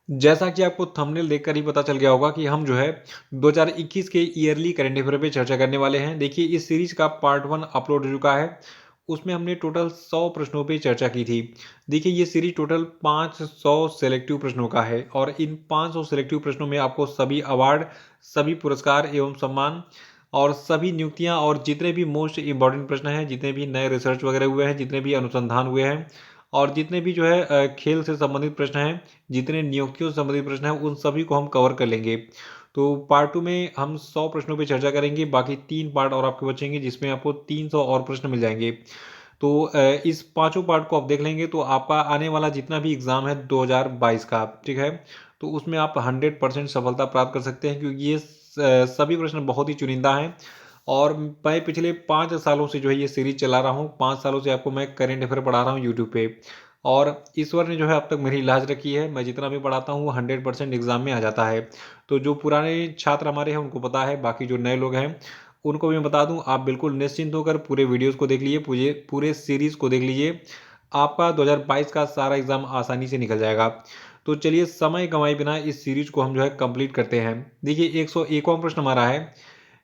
जैसा कि आपको थंबनेल देखकर ही पता चल गया होगा कि हम जो है 2021 के ईयरली करंट अफेयर पे चर्चा करने वाले हैं। देखिए इस सीरीज का पार्ट 1 अपलोड हो चुका है। उसमें हमने टोटल 100 प्रश्नों पे चर्चा की थी। देखिए ये सीरीज टोटल 500 सेलेक्टिव प्रश्नों का है और इन 500 सेलेक्टिव प्रश्नों में आपको सभी अवार्ड, सभी पुरस्कार एवं सम्मान और सभी नियुक्तियां और जितने भी मोस्ट इंपॉर्टेंट प्रश्न हैं, जितने भी नए रिसर्च वगैरह हुए हैं, जितने भी अनुसंधान हुए हैं और जितने भी जो है खेल से संबंधित प्रश्न हैं, जितने नियुक्तियों से संबंधित प्रश्न हैं, उन सभी को हम कवर कर लेंगे। तो पार्ट 2 में हम 100 प्रश्नों पे चर्चा करेंगे, बाकी 3 पार्ट और आपके बचेंगे जिसमें आपको 300 और प्रश्न मिल जाएंगे। तो इस पाँचों पार्ट को आप देख लेंगे तो आपका आने वाला जितना भी एग्ज़ाम है 2022 का, ठीक है? तो उसमें आप 100% सफलता प्राप्त कर सकते हैं क्योंकि ये सभी प्रश्न बहुत ही चुनिंदा हैं और मैं पिछले 5 सालों से जो है ये सीरीज़ चला रहा हूँ। 5 सालों से आपको मैं करंट अफेयर पढ़ा रहा हूँ यूट्यूब पे और ईश्वर ने जो है अब तक मेरी लाज रखी है। मैं जितना भी पढ़ाता हूँ वो 100% एग्ज़ाम में आ जाता है। तो जो पुराने छात्र हमारे हैं उनको पता है, बाकी जो नए लोग हैं उनको भी मैं बता दूँ, आप बिल्कुल निश्चिंत होकर पूरे वीडियोज़ को देख लीजिए, पूरे सीरीज़ को देख लीजिए। आपका 2022 का सारा एग्ज़ाम आसानी से निकल जाएगा। तो चलिए समय गँवाए बिना इस सीरीज़ को हम जो है कंप्लीट करते हैं। देखिए 101वाँ प्रश्न हमारा है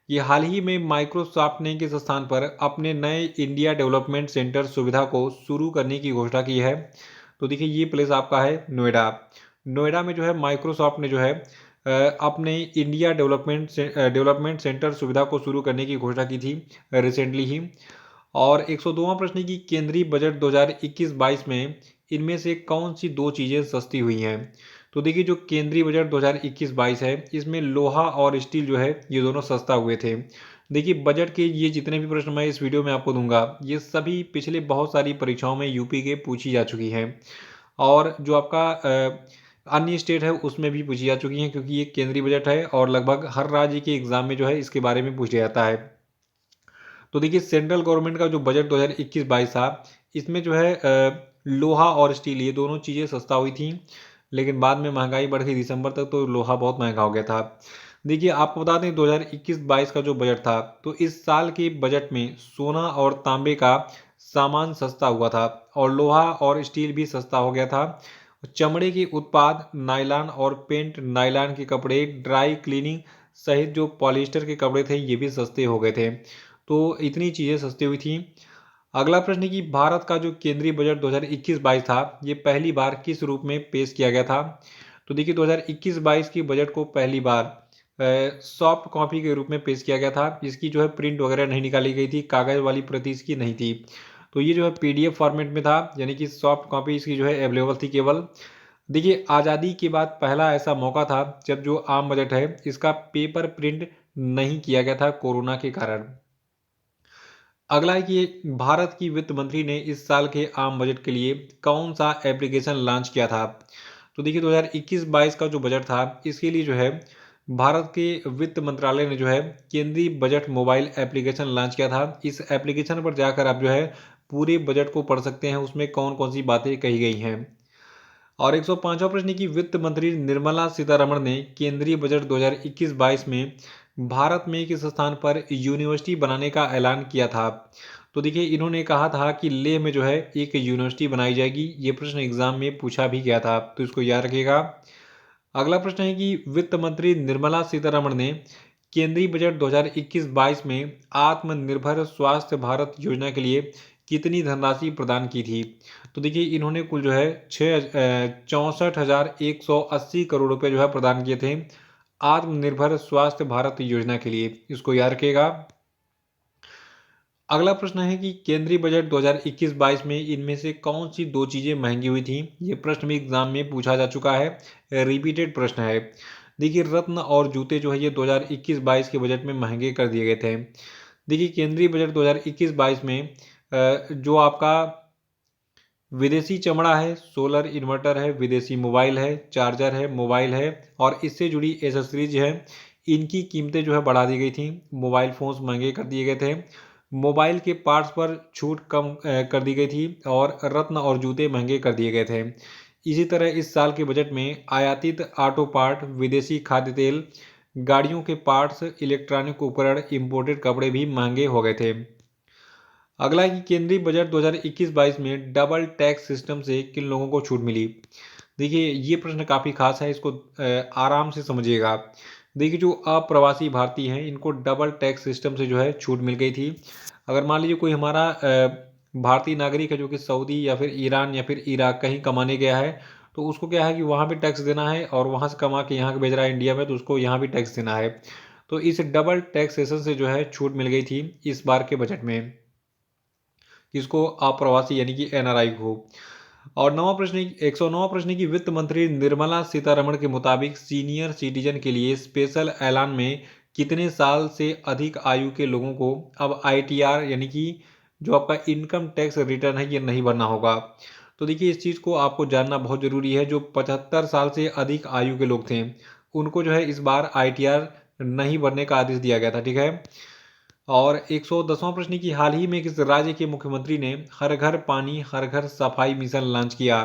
कि हाल ही में माइक्रोसॉफ्ट ने किस स्थान पर अपने नए इंडिया डेवलपमेंट सेंटर सुविधा को शुरू करने की घोषणा की है? तो देखिए ये प्लेस आपका है नोएडा। नोएडा में जो है माइक्रोसॉफ्ट ने जो है अपने इंडिया डेवलपमेंट सेंटर सुविधा को शुरू करने की घोषणा की थी रिसेंटली ही। और 102वां प्रश्न है कि केंद्रीय बजट 2021-22 में इनमें से कौन सी दो चीज़ें सस्ती हुई हैं? तो देखिए जो केंद्रीय बजट 2021-22 है इसमें लोहा और स्टील जो है ये दोनों सस्ता हुए थे। देखिए बजट के ये जितने भी प्रश्न मैं इस वीडियो में आपको दूंगा ये सभी पिछले बहुत सारी परीक्षाओं में यूपी के पूछी जा चुकी हैं और जो आपका अन्य स्टेट है उसमें भी पूछी जा चुकी हैं क्योंकि ये केंद्रीय बजट है और लगभग हर राज्य के एग्जाम में जो है इसके बारे में पूछा जाता है। तो देखिए सेंट्रल गवर्नमेंट का जो बजट 2021-22 था इसमें जो है लोहा और स्टील ये दोनों चीज़ें सस्ता हुई थी, लेकिन बाद में महंगाई बढ़ गई दिसंबर तक तो लोहा बहुत महंगा हो गया था। देखिए आपको बता दें 2021-22 का जो बजट था तो इस साल के बजट में सोना और तांबे का सामान सस्ता हुआ था और लोहा और स्टील भी सस्ता हो गया था। चमड़े के उत्पाद नायलॉन और पेंट नायलॉन के कपड़े ड्राई क्लीनिंग सहित जो पॉलिएस्टर के कपड़े थे ये भी सस्ते हो गए थे। तो इतनी चीज़ें सस्ती हुई थी। अगला प्रश्न है कि भारत का जो केंद्रीय बजट 2021-22 था ये पहली बार किस रूप में पेश किया गया था? तो देखिए 2021-22 की बजट को पहली बार सॉफ्ट कॉपी के रूप में पेश किया गया था। इसकी जो है प्रिंट वगैरह नहीं निकाली गई थी, कागज़ वाली प्रति इसकी नहीं थी। तो ये जो है पीडीएफ फॉर्मेट में था, यानी कि सॉफ्ट कॉपी इसकी जो है अवेलेबल थी केवल। देखिए आज़ादी के बाद पहला ऐसा मौका था जब जो आम बजट है इसका पेपर प्रिंट नहीं किया गया था कोरोना के कारण। अगला है कि भारत की वित्त मंत्री ने इस साल के आम बजट के लिए कौन सा एप्लीकेशन लॉन्च किया था? तो देखिए 2021-22 का जो बजट था इसके लिए जो है भारत के वित्त मंत्रालय ने जो है केंद्रीय बजट मोबाइल एप्लीकेशन लॉन्च किया था। इस एप्लीकेशन पर जाकर आप जो है पूरे बजट को पढ़ सकते हैं, उसमें कौन कौन सी बातें कही गई हैं। और 105वां प्रश्न की वित्त मंत्री निर्मला सीतारमण ने केंद्रीय बजट 2021-22 में भारत में किस स्थान पर यूनिवर्सिटी बनाने का ऐलान किया था? तो देखिए इन्होंने कहा था कि लेह में जो है एक यूनिवर्सिटी बनाई जाएगी। ये प्रश्न एग्जाम में पूछा भी गया था तो इसको याद रखिएगा। अगला प्रश्न है कि वित्त मंत्री निर्मला सीतारमण ने केंद्रीय बजट 2021-22 में आत्मनिर्भर स्वास्थ्य भारत योजना के लिए कितनी धनराशि प्रदान की थी? तो देखिए इन्होंने कुल जो है 64,180 करोड़ रुपए जो है प्रदान किए थे आत्मनिर्भर स्वास्थ्य भारत योजना के लिए, इसको याद रखिएगा। अगला प्रश्न है कि केंद्रीय बजट 2021-22 में इनमें से कौन सी दो चीज़ें महंगी हुई थी? ये प्रश्न भी एग्जाम में पूछा जा चुका है, रिपीटेड प्रश्न है। देखिए रत्न और जूते जो है ये 2021-22 के बजट में महंगे कर दिए गए थे। देखिए केंद्रीय बजट 2021-22 में जो आपका विदेशी चमड़ा है, सोलर इन्वर्टर है, विदेशी मोबाइल है, चार्जर है, मोबाइल है और इससे जुड़ी एसेसरीज है, इनकी कीमतें जो है बढ़ा दी गई थी। मोबाइल फ़ोन्स महंगे कर दिए गए थे। मोबाइल के पार्ट्स पर छूट कम कर दी गई थी और रत्न और जूते महंगे कर दिए गए थे। इसी तरह इस साल के बजट में आयातित ऑटो पार्ट, विदेशी खाद्य तेल, गाड़ियों के पार्ट्स, इलेक्ट्रॉनिक उपकरण, इंपोर्टेड कपड़े भी महंगे हो गए थे। अगला है कि केंद्रीय बजट 2021-22 में डबल टैक्स सिस्टम से किन लोगों को छूट मिली? देखिए ये प्रश्न काफ़ी खास है, इसको आराम से समझिएगा। देखिए जो अप्रवासी भारतीय हैं इनको डबल टैक्स सिस्टम से जो है छूट मिल गई थी। अगर मान लीजिए कोई हमारा भारतीय नागरिक है जो कि सऊदी या फिर ईरान या फिर इराक कहीं कमाने गया है, तो उसको क्या है कि वहाँ भी टैक्स देना है, और वहाँ से कमा के यहाँ भेज रहा है इंडिया में तो उसको यहाँ भी टैक्स देना है। तो इस डबल टैक्सेशन से जो है छूट मिल गई थी इस बार के बजट में, किसको? अप्रवासी यानी कि एनआरआई को। और 109वां प्रश्न है कि वित्त मंत्री निर्मला सीतारमण के मुताबिक सीनियर सिटीजन के लिए स्पेशल ऐलान में कितने साल से अधिक आयु के लोगों को अब आईटीआर यानी कि जो आपका इनकम टैक्स रिटर्न है ये नहीं भरना होगा? तो देखिए इस चीज़ को आपको जानना बहुत ज़रूरी है। जो 75 साल से अधिक आयु के लोग थे उनको जो है इस बार आईटीआर नहीं भरने का आदेश दिया गया था, ठीक है। और 110वां प्रश्न की हाल ही में किस राज्य के मुख्यमंत्री ने हर घर पानी हर घर सफाई मिशन लॉन्च किया?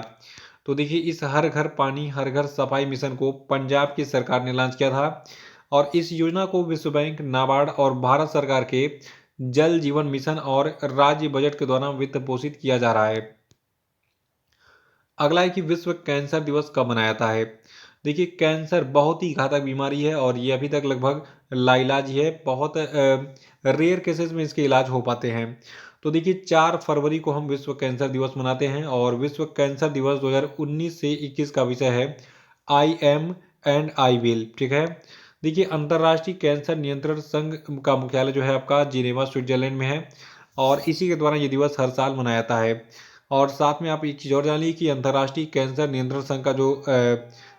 तो देखिए इस हर घर पानी हर घर सफाई मिशन को पंजाब की सरकार ने लॉन्च किया था, और इस योजना को विश्व बैंक, नाबार्ड और भारत सरकार के जल जीवन मिशन और राज्य बजट के द्वारा वित्त पोषित किया जा रहा है। अगला है कि विश्व कैंसर दिवस कब मनाया जाता है? देखिए कैंसर बहुत ही घातक बीमारी है और ये अभी तक लगभग लाइलाज ही है। बहुत रेयर केसेस में इसके इलाज हो पाते हैं। तो देखिए 4 फरवरी को हम विश्व कैंसर दिवस मनाते हैं, और विश्व कैंसर दिवस 2019 से 21 का विषय है I am and I will, ठीक है। देखिए अंतर्राष्ट्रीय कैंसर नियंत्रण संघ का मुख्यालय जो है आपका जिनेवा स्विट्जरलैंड में है, और इसी के द्वारा ये दिवस हर साल मनाया जाता है। और साथ में आप एक चीज़ और जान लीजिए कि अंतर्राष्ट्रीय कैंसर नियंत्रण संघ का जो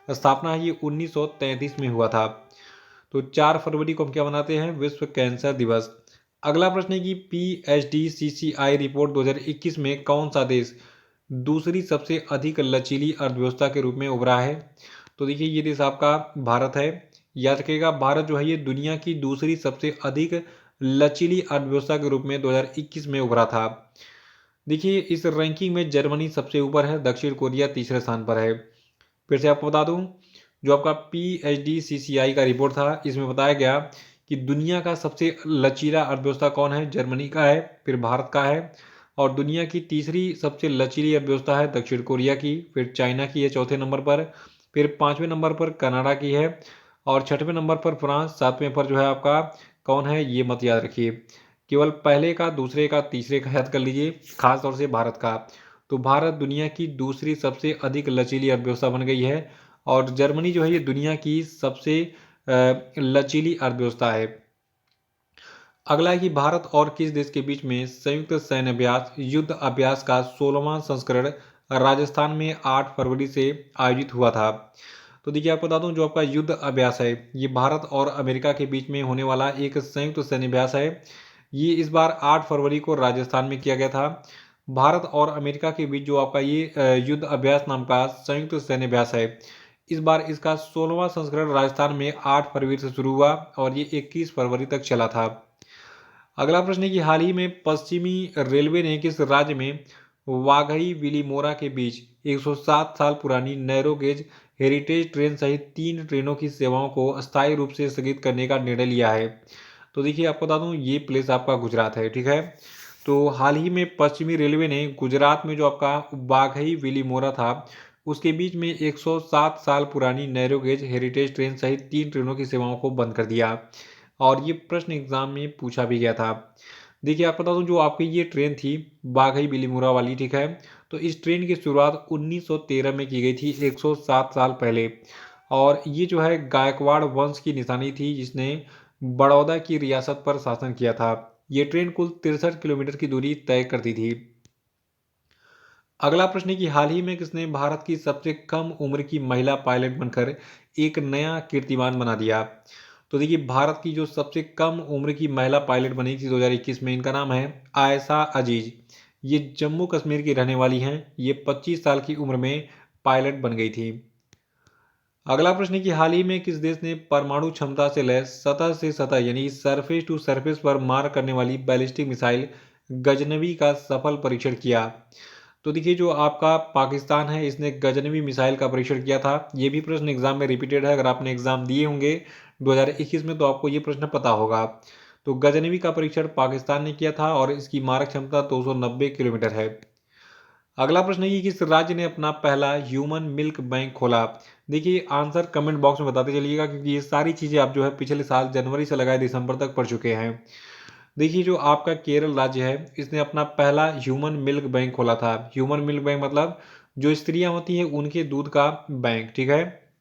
स्थापना है ये 1933 में हुआ था। तो 4 फरवरी को हम क्या मनाते हैं? विश्व कैंसर दिवस। अगला प्रश्न है कि PSDCCI रिपोर्ट 2021 में कौन सा देश दूसरी सबसे अधिक लचीली अर्थव्यवस्था के रूप में उभरा है? तो देखिए ये देश आपका भारत है। याद रखिएगा भारत जो है ये दुनिया की दूसरी सबसे अधिक लचीली अर्थव्यवस्था के रूप में 2021 में उभरा था। देखिए इस रैंकिंग में जर्मनी सबसे ऊपर है, दक्षिण कोरिया तीसरे स्थान पर है। फिर से आपको बता दूं, जो आपका PSDCCI का रिपोर्ट था इसमें बताया गया कि दुनिया का सबसे लचीला अर्थव्यवस्था कौन है? जर्मनी का है, फिर भारत का है, और दुनिया की तीसरी सबसे लचीली अर्थव्यवस्था है दक्षिण कोरिया की, फिर चाइना की है चौथे नंबर पर, फिर 5वें नंबर पर कनाडा की है, और 6वें नंबर पर फ्रांस, 7वें पर जो है आपका कौन है ये मत याद रखिए। केवल पहले का, दूसरे का, तीसरे का याद कर लीजिए, खास तौर से भारत का। तो भारत दुनिया की दूसरी सबसे अधिक लचीली अर्थव्यवस्था बन गई है, और जर्मनी जो है ये दुनिया की सबसे लचीली अर्थव्यवस्था है। अगला है कि भारत और किस देश के बीच में संयुक्त सैन्य अभ्यास युद्ध अभ्यास का 16वां संस्करण राजस्थान में 8 फरवरी से आयोजित हुआ था? तो देखिए आपको बता दूं जो आपका युद्ध अभ्यास है ये भारत और अमेरिका के बीच में होने वाला एक संयुक्त सैन्य अभ्यास है। ये इस बार 8 फरवरी को राजस्थान में किया गया था। भारत और अमेरिका के बीच जो आपका ये युद्ध अभ्यास नाम का संयुक्त सैन्य अभ्यास है, इस बार इसका 16वां संस्करण राजस्थान में 8 फरवरी से शुरू हुआ और ये 21 फरवरी तक चला था। अगला प्रश्न है कि हाल ही में पश्चिमी रेलवे ने किस राज्य में वाघई बिलीमोरा के बीच 107 साल पुरानी नैरो गेज हेरिटेज ट्रेन सहित 3 ट्रेनों की सेवाओं को अस्थायी रूप से स्थगित करने का निर्णय लिया है? तो देखिए आपको बता दूं ये प्लेस आपका गुजरात है, ठीक है। तो हाल ही में पश्चिमी रेलवे ने गुजरात में जो आपका वाघई बिलीमोरा था उसके बीच में 107 साल पुरानी नैरो गेज हेरिटेज ट्रेन सहित 3 ट्रेनों की सेवाओं को बंद कर दिया, और ये प्रश्न एग्जाम में पूछा भी गया था। देखिए आप बता दूं जो आपकी ये ट्रेन थी बाघई बिलीमोरा वाली, ठीक है। तो इस ट्रेन की शुरुआत 1913 में की गई थी, 107 साल पहले, और ये जो है गायकवाड़ वंश की निशानी थी जिसने बड़ौदा की रियासत पर शासन किया था। ये ट्रेन कुल 63 किलोमीटर की दूरी तय करती थी। अगला प्रश्न है कि हाल ही में किसने भारत की सबसे कम उम्र की महिला पायलट बनकर एक नया कीर्तिमान बना दिया? तो देखिए भारत की जो सबसे कम उम्र की महिला पायलट बनी थी 2021 में, इनका नाम है आयशा अजीज। ये जम्मू कश्मीर की रहने वाली हैं। ये 25 साल की उम्र में पायलट बन गई थी। अगला प्रश्न है कि हाल ही में किस देश ने परमाणु क्षमता से लैस सतह से सतह यानी सरफेस टू सरफेस पर मार करने वाली बैलिस्टिक मिसाइल गजनवी का सफल परीक्षण किया? तो देखिए जो आपका पाकिस्तान है इसने गजनवी मिसाइल का परीक्षण किया था। ये भी प्रश्न एग्जाम में रिपीटेड है, अगर आपने एग्जाम दिए होंगे 2021 में तो आपको ये प्रश्न पता होगा। तो गजनवी का परीक्षण पाकिस्तान ने किया था और इसकी मारक क्षमता 290 किलोमीटर है। अगला प्रश्न है कि किस राज्य ने अपना पहला ह्यूमन मिल्क बैंक खोला? देखिए आंसर कमेंट बॉक्स में बताते चलिएगा, क्योंकि ये सारी चीज़ें आप जो है पिछले साल जनवरी से लगाए दिसंबर तक पढ़ चुके हैं। देखिए जो आपका केरल राज्य है, इसने अपना पहला ह्यूमन मिल्क बैंक खोला था। ह्यूमन मिल्क बैंक मतलब जो स्त्रियां होती हैं उनके दूध का बैंक, ठीक है।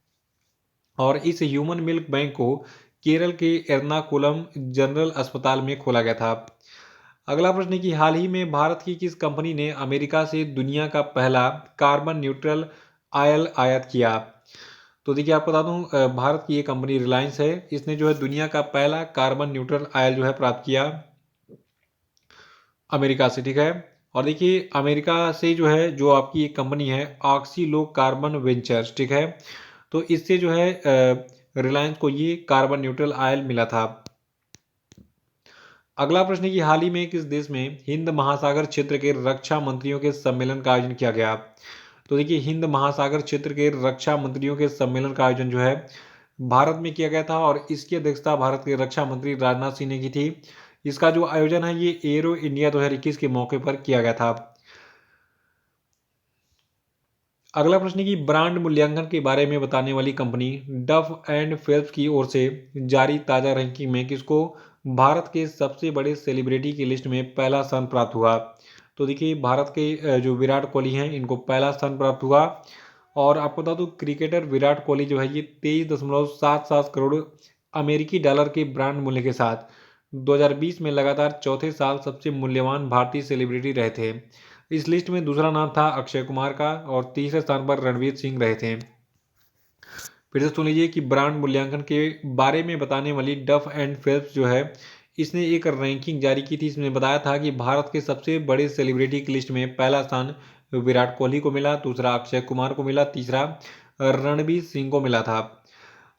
और इस ह्यूमन मिल्क बैंक को केरल के एर्नाकुलम जनरल अस्पताल में खोला गया था। अगला प्रश्न है कि हाल ही में भारत की किस कंपनी ने अमेरिका से दुनिया का पहला कार्बन न्यूट्रल ऑयल आयात किया? तो देखिए आपको बता दूं, भारत की ये कंपनी रिलायंस है, इसने जो है दुनिया का पहला कार्बन न्यूट्रल ऑयल जो है प्राप्त किया अमेरिका से, ठीक है। और देखिए अमेरिका से जो है जो आपकी एक कंपनी है ऑक्सीलो कार्बन वेंचर्स, ठीक है। तो इससे जो है रिलायंस को ये कार्बन न्यूट्रल ऑयल मिला था। अगला प्रश्न है कि हाल ही में किस देश में हिंद महासागर क्षेत्र के रक्षा मंत्रियों के सम्मेलन का आयोजन किया गया? तो देखिए हिंद महासागर क्षेत्र के रक्षा मंत्रियों के सम्मेलन का आयोजन जो है भारत में किया गया था, और इसकी अध्यक्षता भारत के रक्षा मंत्री राजनाथ सिंह ने की थी। इसका जो आयोजन है ये एरो इंडिया 2021 के मौके पर किया गया था। अगला प्रश्न है कि ब्रांड मूल्यांकन के बारे में बताने वाली कंपनी डफ एंड फेल्प्स की ओर से जारी ताजा रैंकिंग में किसको भारत के सबसे बड़े सेलिब्रिटी की लिस्ट में पहला स्थान प्राप्त हुआ? तो देखिए भारत के जो विराट कोहली हैं इनको पहला स्थान प्राप्त हुआ। और आपको बता दूं क्रिकेटर विराट कोहली जो है ये 23.77 करोड़ अमेरिकी डॉलर के ब्रांड मूल्य के साथ 2020 में लगातार चौथे साल सबसे मूल्यवान भारतीय सेलिब्रिटी रहे थे। इस लिस्ट में दूसरा नाम था अक्षय कुमार का, और तीसरे स्थान पर रणवीर सिंह रहे थे। फिर से सुन लीजिए कि ब्रांड मूल्यांकन के बारे में बताने वाली डफ एंड फेल्प्स जो है इसने एक रैंकिंग जारी की थी। इसमें बताया था कि भारत के सबसे बड़े सेलिब्रिटी की लिस्ट में पहला स्थान विराट कोहली को मिला, दूसरा अक्षय कुमार को मिला, तीसरा रणवीर सिंह को मिला था।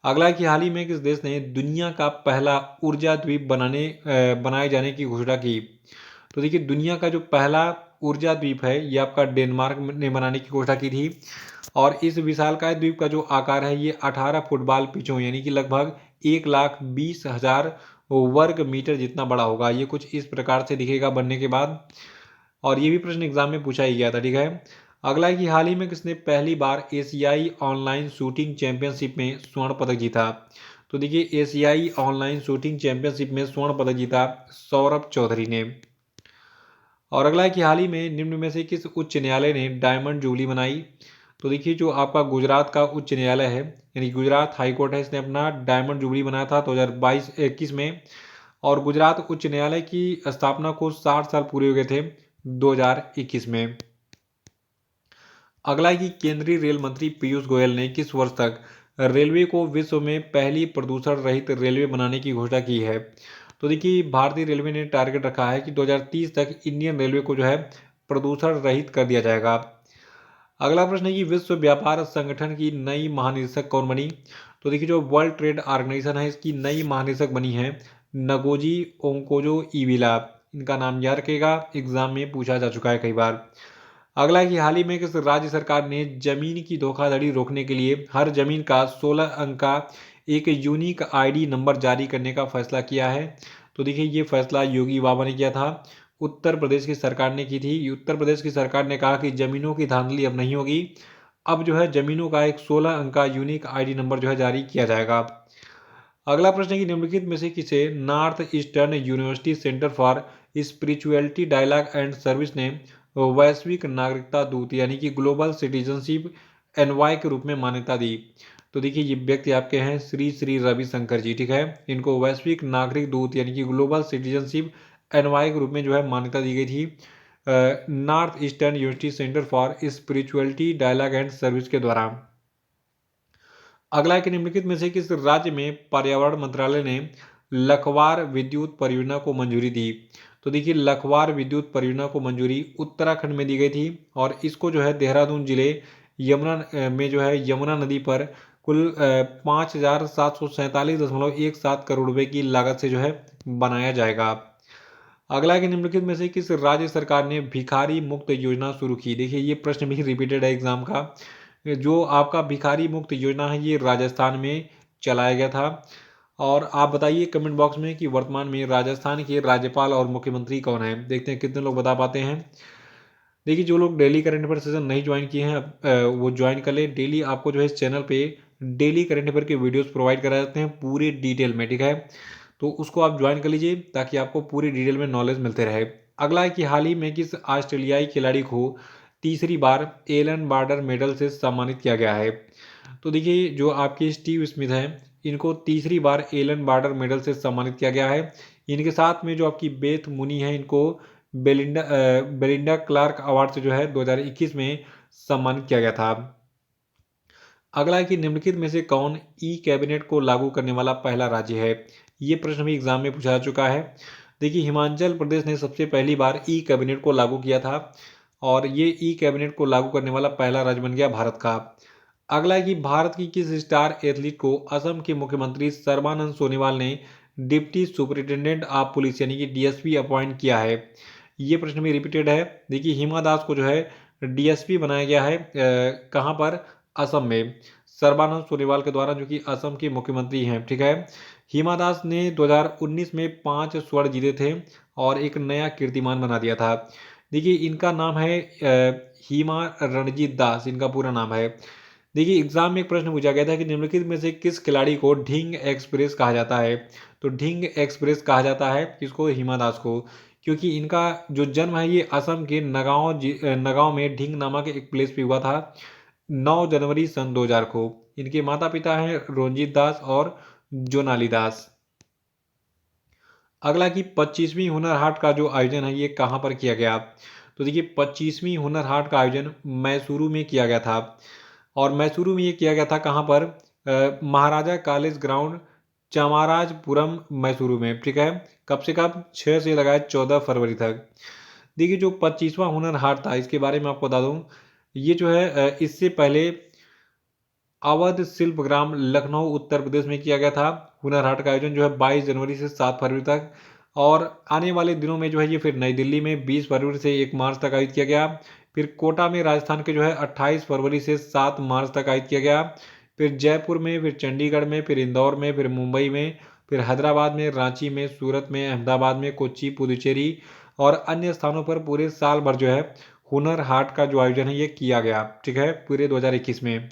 अगला है कि हाल ही में किस देश ने दुनिया का पहला ऊर्जा द्वीप बनाए जाने की घोषणा की? तो देखिए दुनिया का जो पहला ऊर्जा द्वीप है ये आपका डेनमार्क ने बनाने की घोषणा की थी। और इस विशालकाय द्वीप का जो आकार है ये 18 फुटबॉल पिचों यानी कि लगभग 1,20,000 वर्ग मीटर जितना बड़ा होगा। ये कुछ इस प्रकार से दिखेगा बनने के बाद। और ये भी प्रश्न एग्जाम में पूछा ही गया था, ठीक है। अगला है कि हाल ही में किसने पहली बार एशियाई ऑनलाइन शूटिंग चैंपियनशिप में स्वर्ण पदक जीता? तो देखिए एशियाई ऑनलाइन शूटिंग चैंपियनशिप में स्वर्ण पदक जीता सौरभ चौधरी ने। और अगला है कि हाल ही में निम्न में से किस उच्च न्यायालय ने डायमंड जुबली मनाई? तो देखिए जो आपका गुजरात का उच्च न्यायालय है यानी गुजरात हाई कोर्ट है, इसने अपना डायमंड जुबली मनाया था 2022-21 में। और गुजरात उच्च न्यायालय की स्थापना को 60 साल पूरे हो गए थे 2021 में। अगला है कि केंद्रीय रेल मंत्री पीयूष गोयल ने किस वर्ष तक रेलवे को विश्व में पहली प्रदूषण रहित रेलवे बनाने की घोषणा की है? तो देखिए भारतीय रेलवे ने टारगेट रखा है कि 2030 तक इंडियन रेलवे को जो है प्रदूषण रहित कर दिया जाएगा। अगला प्रश्न है कि विश्व व्यापार संगठन की नई महानिदेशक कौन बनी? तो देखिए जो वर्ल्ड ट्रेड ऑर्गेनाइजेशन है इसकी नई महानिदेशक बनी है नगोजी ओंकोजो इविला। इनका नाम याद रखिएगा, एग्जाम में पूछा जा चुका है कई बार। अगला है कि हाल ही में किस राज्य सरकार ने जमीन की धोखाधड़ी रोकने के लिए हर जमीन का 16 अंक का एक यूनिक आईडी नंबर जारी करने का फैसला किया है? तो देखिए ये फैसला योगी बाबा ने किया था, उत्तर प्रदेश की सरकार ने की थी। उत्तर प्रदेश की सरकार ने कहा कि जमीनों की धांधली अब नहीं होगी, अब जो है जमीनों का एक 16 अंक का यूनिक आईडी नंबर जो है जारी किया जाएगा। अगला प्रश्न है कि निम्नलिखित में से किसे North Eastern University Centre for Spirituality Dialogue and Service ने वैश्विक नागरिकता दूत यानी कि ग्लोबल सिटीजनशिप एनवाई के रूप में मान्यता दी? तो देखिए ये व्यक्ति आपके हैं श्री श्री रविशंकर जी, ठीक है। इनको वैश्विक नागरिक दूत यानी कि ग्लोबल सिटीजनशिप एनवाई के रूप में जो है मान्यता दी गई थी North Eastern University Centre for Spirituality Dialogue and Service के द्वारा। अगला है कि निम्नलिखित में से किस राज्य में पर्यावरण मंत्रालय ने लखवार विद्युत परियोजना को मंजूरी दी? तो देखिए लखवार विद्युत परियोजना को मंजूरी उत्तराखंड में दी गई थी, और इसको जो है देहरादून जिले यमुना में जो है यमुना नदी पर कुल 5,747.17 करोड़ रुपए की लागत से जो है बनाया जाएगा। अगला है कि निम्नलिखित में से किस राज्य सरकार ने भिखारी मुक्त योजना शुरू की? देखिए ये प्रश्न भी रिपीटेड है एग्जाम का। जो आपका भिखारी मुक्त योजना है ये राजस्थान में चलाया गया था। और आप बताइए कमेंट बॉक्स में कि वर्तमान में राजस्थान के राज्यपाल और मुख्यमंत्री कौन है। देखते हैं कितने लोग बता पाते हैं। देखिए जो लोग डेली करंट अफेयर सेशन नहीं ज्वाइन किए हैं वो ज्वाइन कर ले। डेली आपको जो है इस चैनल पे डेली करंट अफेयर के वीडियोस प्रोवाइड कराए जाते हैं पूरे डिटेल में, ठीक है। तो उसको आप ज्वाइन कर लीजिए ताकि आपको पूरी डिटेल में नॉलेज मिलते रहे। अगला है कि हाल ही में किस ऑस्ट्रेलियाई खिलाड़ी को तीसरी बार एलन बार्डर मेडल से सम्मानित किया गया है। तो देखिए जो आपके स्टीव स्मिथ हैं इनको तीसरी बार एलन बार्डर मेडल से सम्मानित किया गया है। इनके साथ में जो आपकी बेथ मुनी है इनको बेलिंडा क्लार्क अवार्ड से जो है 2021 में सम्मानित किया गया था। अगला है कि निम्नलिखित में से कौन ई कैबिनेट को लागू करने वाला पहला राज्य है। ये प्रश्न भी एग्जाम में पूछा जा चुका है। देखिए हिमाचल प्रदेश ने सबसे पहली बार ई कैबिनेट को लागू किया था और ये ई कैबिनेट को लागू करने वाला पहला राज्य बन गया भारत का। अगला है कि भारत की किस स्टार एथलीट को असम के मुख्यमंत्री सर्बानंद सोनोवाल ने डिप्टी सुपरिटेंडेंट ऑफ पुलिस यानी कि डीएसपी अपॉइंट किया है। ये प्रश्न भी रिपीटेड है। देखिए हिमा दास को जो है डीएसपी बनाया गया है कहाँ पर, असम में, सर्बानंद सोनोवाल के द्वारा, जो कि असम के मुख्यमंत्री हैं, ठीक है। हिमा दास ने 2019 में 5 स्वर्ण जीते थे और एक नया कीर्तिमान बना दिया था। देखिए इनका नाम है हिमा रणजीत दास, इनका पूरा नाम है। देखिए एग्जाम में एक प्रश्न पूछा गया था कि निम्नलिखित में से किस खिलाड़ी को ढींग एक्सप्रेस कहा जाता है। तो ढींग एक्सप्रेस कहा जाता है किसको, हिमा दास को, क्योंकि इनका जो जन्म है ये असम के नगांव में ढींग नामक एक प्लेस पे हुआ था 9 जनवरी सन 2000 को। इनके माता पिता हैं रंजीत दास और जोनाली दास। अगला कि 25वीं हुनर हाट का जो आयोजन है ये कहाँ पर किया गया। तो देखिए 25वीं हुनर हाट का आयोजन मैसूरू में किया गया था और मैसूरू में ये किया गया था कहाँ पर, महाराजा कॉलेज ग्राउंड, चामाराजपुरम, मैसूरू में, ठीक है। कब से कब, 6 से लगाए 14 फरवरी तक। देखिए जो 25वां हुनर हाट था इसके बारे में आपको बता दूं, ये जो है इससे पहले अवध शिल्पग्राम लखनऊ उत्तर प्रदेश में किया गया था। हुनर हाट का आयोजन जो है 22 जनवरी से 7 फरवरी तक, और आने वाले दिनों में जो है ये फिर नई दिल्ली में 20 फरवरी से 1 मार्च तक आयोजित किया गया। फिर कोटा में राजस्थान के जो है 28 फरवरी से 7 मार्च तक आयोजित किया गया। फिर जयपुर में, फिर चंडीगढ़ में, फिर इंदौर में, फिर मुंबई में, फिर हैदराबाद में, रांची में, सूरत में, अहमदाबाद में, कोच्चि, पुदुचेरी और अन्य स्थानों पर पूरे साल भर जो है हुनर हाट का जो आयोजन है ये किया गया, ठीक है, पूरे 2021 में।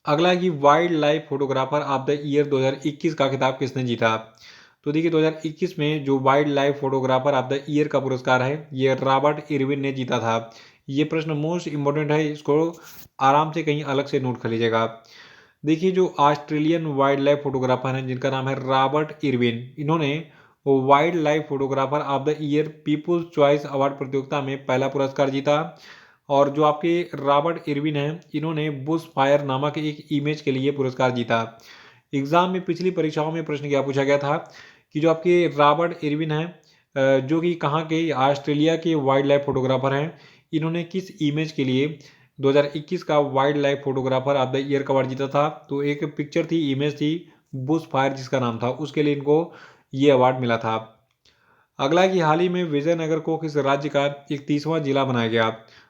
अगला है कि wild life Photographer of the year 2021 का खिताब किसने जीता। तो देखिए 2021 में जो wild life Photographer of the Year का पुरस्कार है ये रॉबर्ट इरविन ने जीता था। ये प्रश्न मोस्ट इंपॉर्टेंट है, इसको आराम से कहीं अलग से नोट कर लीजिएगा। देखिए जो ऑस्ट्रेलियन वाइल्ड लाइफ फोटोग्राफर हैं जिनका नाम है रॉबर्ट इरविन, इन्होंने Wildlife Photographer of the Year People's Choice Award प्रतियोगिता में पहला पुरस्कार जीता। और जो आपके रॉबर्ट इरविन हैं इन्होंने बुश फायर नामक एक इमेज के लिए पुरस्कार जीता। एग्जाम में पिछली परीक्षाओं में प्रश्न क्या पूछा गया था कि जो आपके रॉबर्ट इरविन हैं जो कि कहाँ के, ऑस्ट्रेलिया के वाइल्ड लाइफ फोटोग्राफर हैं, इन्होंने किस इमेज के लिए 2021 का wild life Photographer of the Year का अवार्ड जीता था। तो एक पिक्चर थी, इमेज थी बुश फायर जिसका नाम था, उसके लिए इनको ये अवार्ड मिला था। अगला है कि हाल ही में विजयनगर को किस राज्य का 31वां जिला बनाया गया।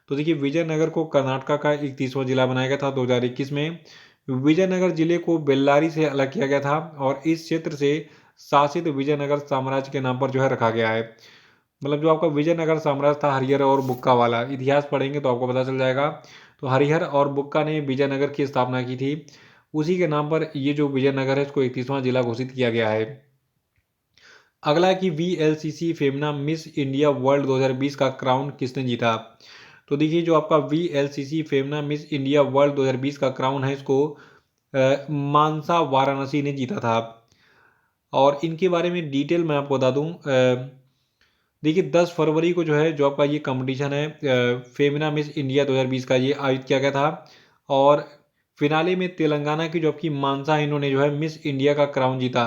तो देखिए विजयनगर को कर्नाटक का 31वां जिला बनाया गया था 2021 में। विजयनगर जिले को बेल्लारी से अलग किया गया था और इस क्षेत्र से शासित विजयनगर साम्राज्य के नाम पर जो है रखा गया है। मतलब जो आपका विजयनगर साम्राज्य था हरिहर और बुक्का वाला, इतिहास पढ़ेंगे तो आपको पता चल जाएगा। तो हरिहर और बुक्का ने विजयनगर की स्थापना की थी, उसी के नाम पर ये जो विजयनगर है इसको 31वां जिला घोषित किया गया है। अगला है कि VLCC Femina miss India world 2020 का क्राउन किसने जीता। तो देखिए जो आपका VLCC Femina miss India world 2020 का क्राउन है इसको मानसा वाराणसी ने जीता था। और इनके बारे में डिटेल मैं आपको बता दूं, देखिए 10 फरवरी को जो है जो आपका ये कंपटीशन है फेमिना मिस इंडिया 2020 का ये आयोजित किया गया था और फिनाले में तेलंगाना की जो आपकी मानसा इन्होंने जो है मिस इंडिया का क्राउन जीता।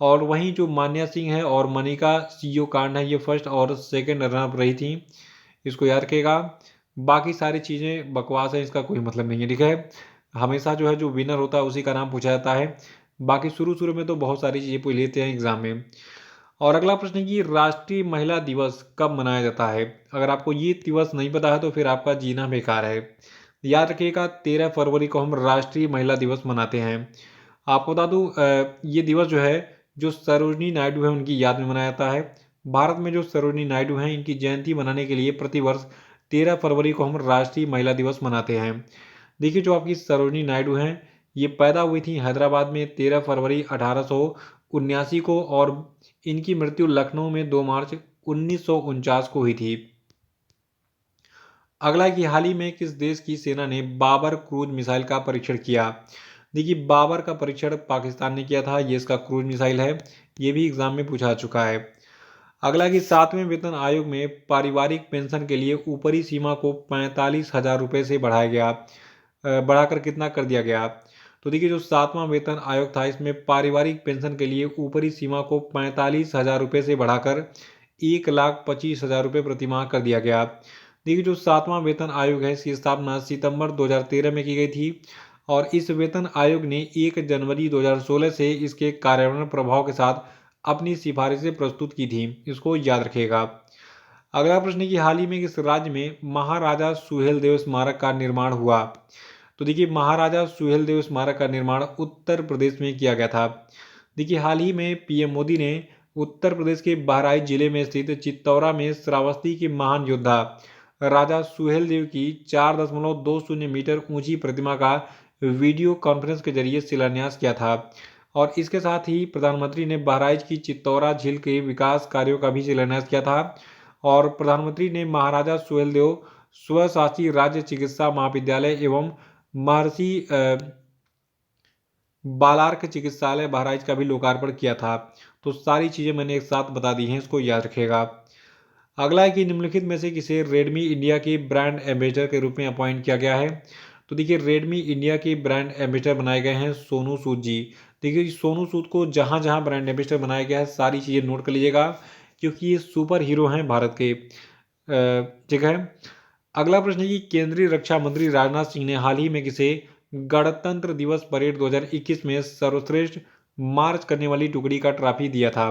और वहीं जो मान्या सिंह है और मनिका सीओ कांड है ये फर्स्ट और सेकंड रनअप रही थी, इसको याद रखिएगा। बाकी सारी चीज़ें बकवास है, इसका कोई मतलब नहीं है, ठीक है। हमेशा जो है जो विनर होता है उसी का नाम पूछा जाता है। बाकी शुरू शुरू में तो बहुत सारी चीज़ें पूछ लेते हैं एग्जाम में। और अगला प्रश्न है कि राष्ट्रीय महिला दिवस कब मनाया जाता है। अगर आपको ये दिवस नहीं पता है तो फिर आपका जीना बेकार है। याद रखिएगा 13 फरवरी को हम राष्ट्रीय महिला दिवस मनाते हैं। आपको बता दूं ये दिवस जो है जो सरोजनी नायडू है उनकी याद में मनाया जाता है। भारत में जो सरोजिनी नायडू हैं, इनकी जयंती मनाने के लिए प्रतिवर्ष 13 फरवरी को हम राष्ट्रीय महिला दिवस मनाते हैं। देखिए जो आपकी सरोजिनी नायडू हैं, ये पैदा हुई थी हैदराबाद में 13 फरवरी 1879 को, और इनकी मृत्यु लखनऊ में 2 मार्च 1949 को हुई थी। अगला है कि हाल ही में किस देश की सेना ने बाबर क्रूज मिसाइल का परीक्षण किया। देखिए बाबर का परीक्षण पाकिस्तान ने किया था, ये इसका क्रूज मिसाइल है, ये भी एग्जाम में पूछा चुका है। अगला कि 7वें वेतन आयोग में पारिवारिक पेंशन के लिए ऊपरी सीमा को 45,000 रुपये से बढ़ाया गया, बढ़ाकर कितना कर दिया गया। तो देखिए जो 7वां वेतन आयोग था, इसमें पारिवारिक पेंशन के लिए ऊपरी सीमा को 45,000 रुपये से बढ़ाकर 1,25,000 रुपये प्रतिमाह कर दिया गया। देखिए जो 7वां वेतन आयोग है, इसकी स्थापना सितंबर 2013 में की गई थी, और इस वेतन आयोग ने 1 जनवरी 2016 से इसके कार्यान्वयन प्रभाव के साथ अपनी सिफारिशें प्रस्तुत की थी, इसको याद रखिएगा। अगला प्रश्न है कि हाल ही में किस राज्य में महाराजा सुहेलदेव स्मारक का निर्माण हुआ। तो देखिए महाराजा सुहेलदेव स्मारक का निर्माण उत्तर प्रदेश में किया गया था। देखिए हाल ही में पीएम मोदी ने उत्तर प्रदेश के बहराइच जिले में स्थित चित्तौरा में श्रावस्ती के महान योद्धा राजा सुहेलदेव की 4.20 मीटर ऊंची प्रतिमा का वीडियो कॉन्फ्रेंस के जरिए शिलान्यास किया था, और इसके साथ ही प्रधानमंत्री ने बहराइच की चित्तौरा झील के विकास कार्यों का भी शिलान्यास किया था, और प्रधानमंत्री ने महाराजा सुहेलदेव स्वशासी राज्य चिकित्सा महाविद्यालय एवं महर्षि बालार्क चिकित्सालय बहराइच का भी लोकार्पण किया था। तो सारी चीज़ें मैंने एक साथ बता दी हैं, इसको याद रखिएगा। अगला है कि निम्नलिखित में से किसे रेडमी इंडिया के ब्रांड एम्बेसडर के रूप में अपॉइंट किया गया है। तो देखिए रेडमी इंडिया के ब्रांड एम्बेसडर बनाए गए हैं सोनू सूद जी। देखिए सोनू सूद को जहां जहां ब्रांड एम्बेसडर बनाया गया है, सारी चीज़ें नोट कर लीजिएगा, क्योंकि ये सुपर हीरो हैं भारत के। ठीक है। अगला प्रश्न है कि केंद्रीय रक्षा मंत्री राजनाथ सिंह ने हाल ही में किसे गणतंत्र दिवस परेड 2021 में सर्वश्रेष्ठ मार्च करने वाली टुकड़ी का ट्रॉफी दिया था।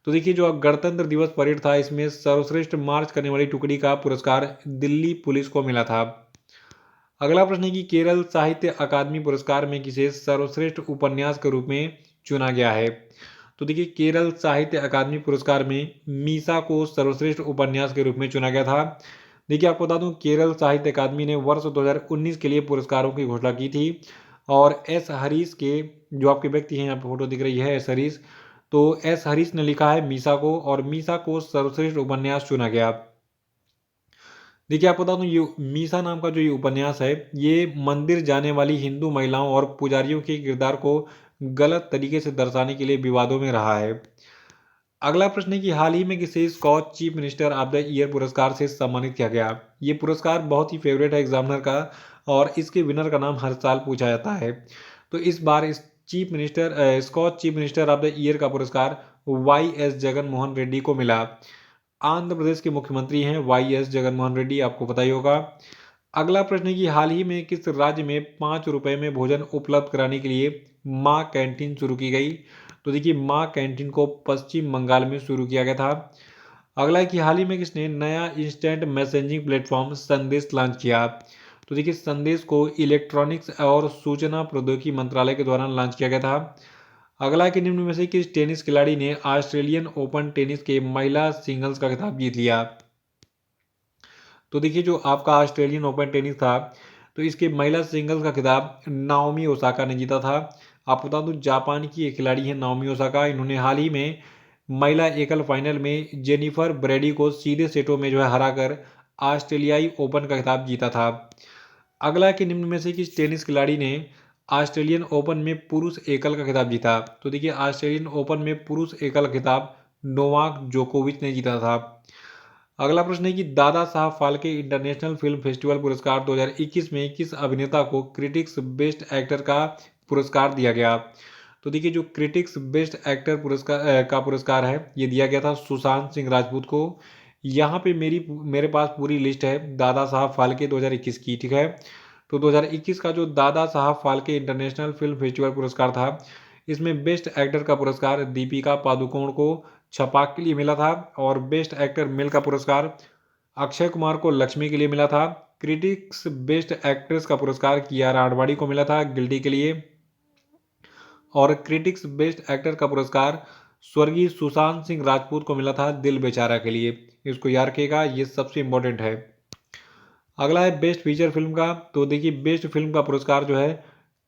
तो देखिए जो गणतंत्र दिवस परेड था, इसमें सर्वश्रेष्ठ मार्च करने वाली टुकड़ी का पुरस्कार दिल्ली पुलिस को मिला था। अगला प्रश्न है कि केरल साहित्य अकादमी पुरस्कार में किसे सर्वश्रेष्ठ उपन्यास के रूप में चुना गया है। तो देखिए केरल साहित्य अकादमी पुरस्कार में मीसा को सर्वश्रेष्ठ उपन्यास के रूप में चुना गया था। देखिए आपको बता दूं, केरल साहित्य अकादमी ने वर्ष 2019 के लिए पुरस्कारों की घोषणा की थी, और एस हरीश के जो आपके व्यक्ति हैं, यहाँ पे फोटो दिख रही है एस हरीश, तो एस हरीश ने लिखा है मीसा को, और मीसा को सर्वश्रेष्ठ उपन्यास चुना गया। देखिए आपको बता दूं, ये मीसा नाम का जो ये उपन्यास है, ये मंदिर जाने वाली हिंदू महिलाओं और पुजारियों के किरदार को गलत तरीके से दर्शाने के लिए विवादों में रहा है। अगला प्रश्न है कि हाल ही में किसे Skoch Chief Minister of the Year पुरस्कार से सम्मानित किया गया। ये पुरस्कार बहुत ही फेवरेट है एग्जामिनर का, और इसके विनर का नाम हर साल पूछा जाता है। तो इस बार इस Skoch Chief Minister of the Year का पुरस्कार YS जगनमोहन रेड्डी को मिला। आंध्र प्रदेश के मुख्यमंत्री हैं YS जगनमोहन रेड्डी, आपको पता ही होगा। अगला प्रश्न है कि हाल ही में किस राज्य में 5 रुपए में भोजन उपलब्ध कराने के लिए माँ कैंटीन शुरू की गई। तो देखिए माँ कैंटीन को पश्चिम बंगाल में शुरू किया गया था। अगला है कि हाल ही में किसने नया इंस्टेंट मैसेजिंग प्लेटफॉर्म संदेश लॉन्च किया। तो देखिए संदेश को इलेक्ट्रॉनिक्स और सूचना प्रौद्योगिकी मंत्रालय के द्वारा लॉन्च किया गया था। अगला है कि निम्न में से किस टेनिस खिलाड़ी ने ऑस्ट्रेलियन ओपन टेनिस के महिला सिंगल्स का खिताब जीत लिया। तो देखिए जो आपका ऑस्ट्रेलियन ओपन टेनिस था, तो इसके महिला सिंगल्स का खिताब नाओमी ओसाका ने जीता था। आप बता दूं, जापान की एक खिलाड़ी है नाओमी ओसाका, इन्होंने हाल ही में महिला एकल फाइनल में जेनिफर ब्रेडी को सीधे सेटों में जो है हराकर ऑस्ट्रेलियाई ओपन का खिताब जीता था। अगला कि निम्न में से किस टेनिस खिलाड़ी ने ऑस्ट्रेलियन ओपन में पुरुष एकल का खिताब जीता। तो देखिए ऑस्ट्रेलियन ओपन में पुरुष एकल खिताब नोवाक जोकोविच ने जीता था। अगला प्रश्न है कि Dada Saheb Phalke international film festival पुरस्कार 2021 में किस अभिनेता को क्रिटिक्स बेस्ट एक्टर का पुरस्कार दिया गया। तो देखिए जो क्रिटिक्स बेस्ट एक्टर पुरस्कार का पुरस्कार है, ये दिया गया था सुशांत सिंह राजपूत को। यहाँ पे मेरे पास पूरी लिस्ट है दादा साहब फाल्के 2021 की। ठीक है, तो 2021 का जो Dada Saheb Phalke international film festival पुरस्कार था, इसमें बेस्ट एक्टर का पुरस्कार दीपिका पादुकोण को छपाक के लिए मिला था, और बेस्ट एक्टर मेल का पुरस्कार अक्षय कुमार को लक्ष्मी के लिए मिला था। क्रिटिक्स बेस्ट एक्ट्रेस का पुरस्कार कियारा आडवाणी को मिला था गिल्टी के लिए, और क्रिटिक्स बेस्ट एक्टर का पुरस्कार स्वर्गीय सुशांत सिंह राजपूत को मिला था दिल बेचारा के लिए। इसको याद रखिएगा, ये सबसे इंपॉर्टेंट है। अगला है बेस्ट फीचर फिल्म का। तो देखिए बेस्ट फिल्म का पुरस्कार जो है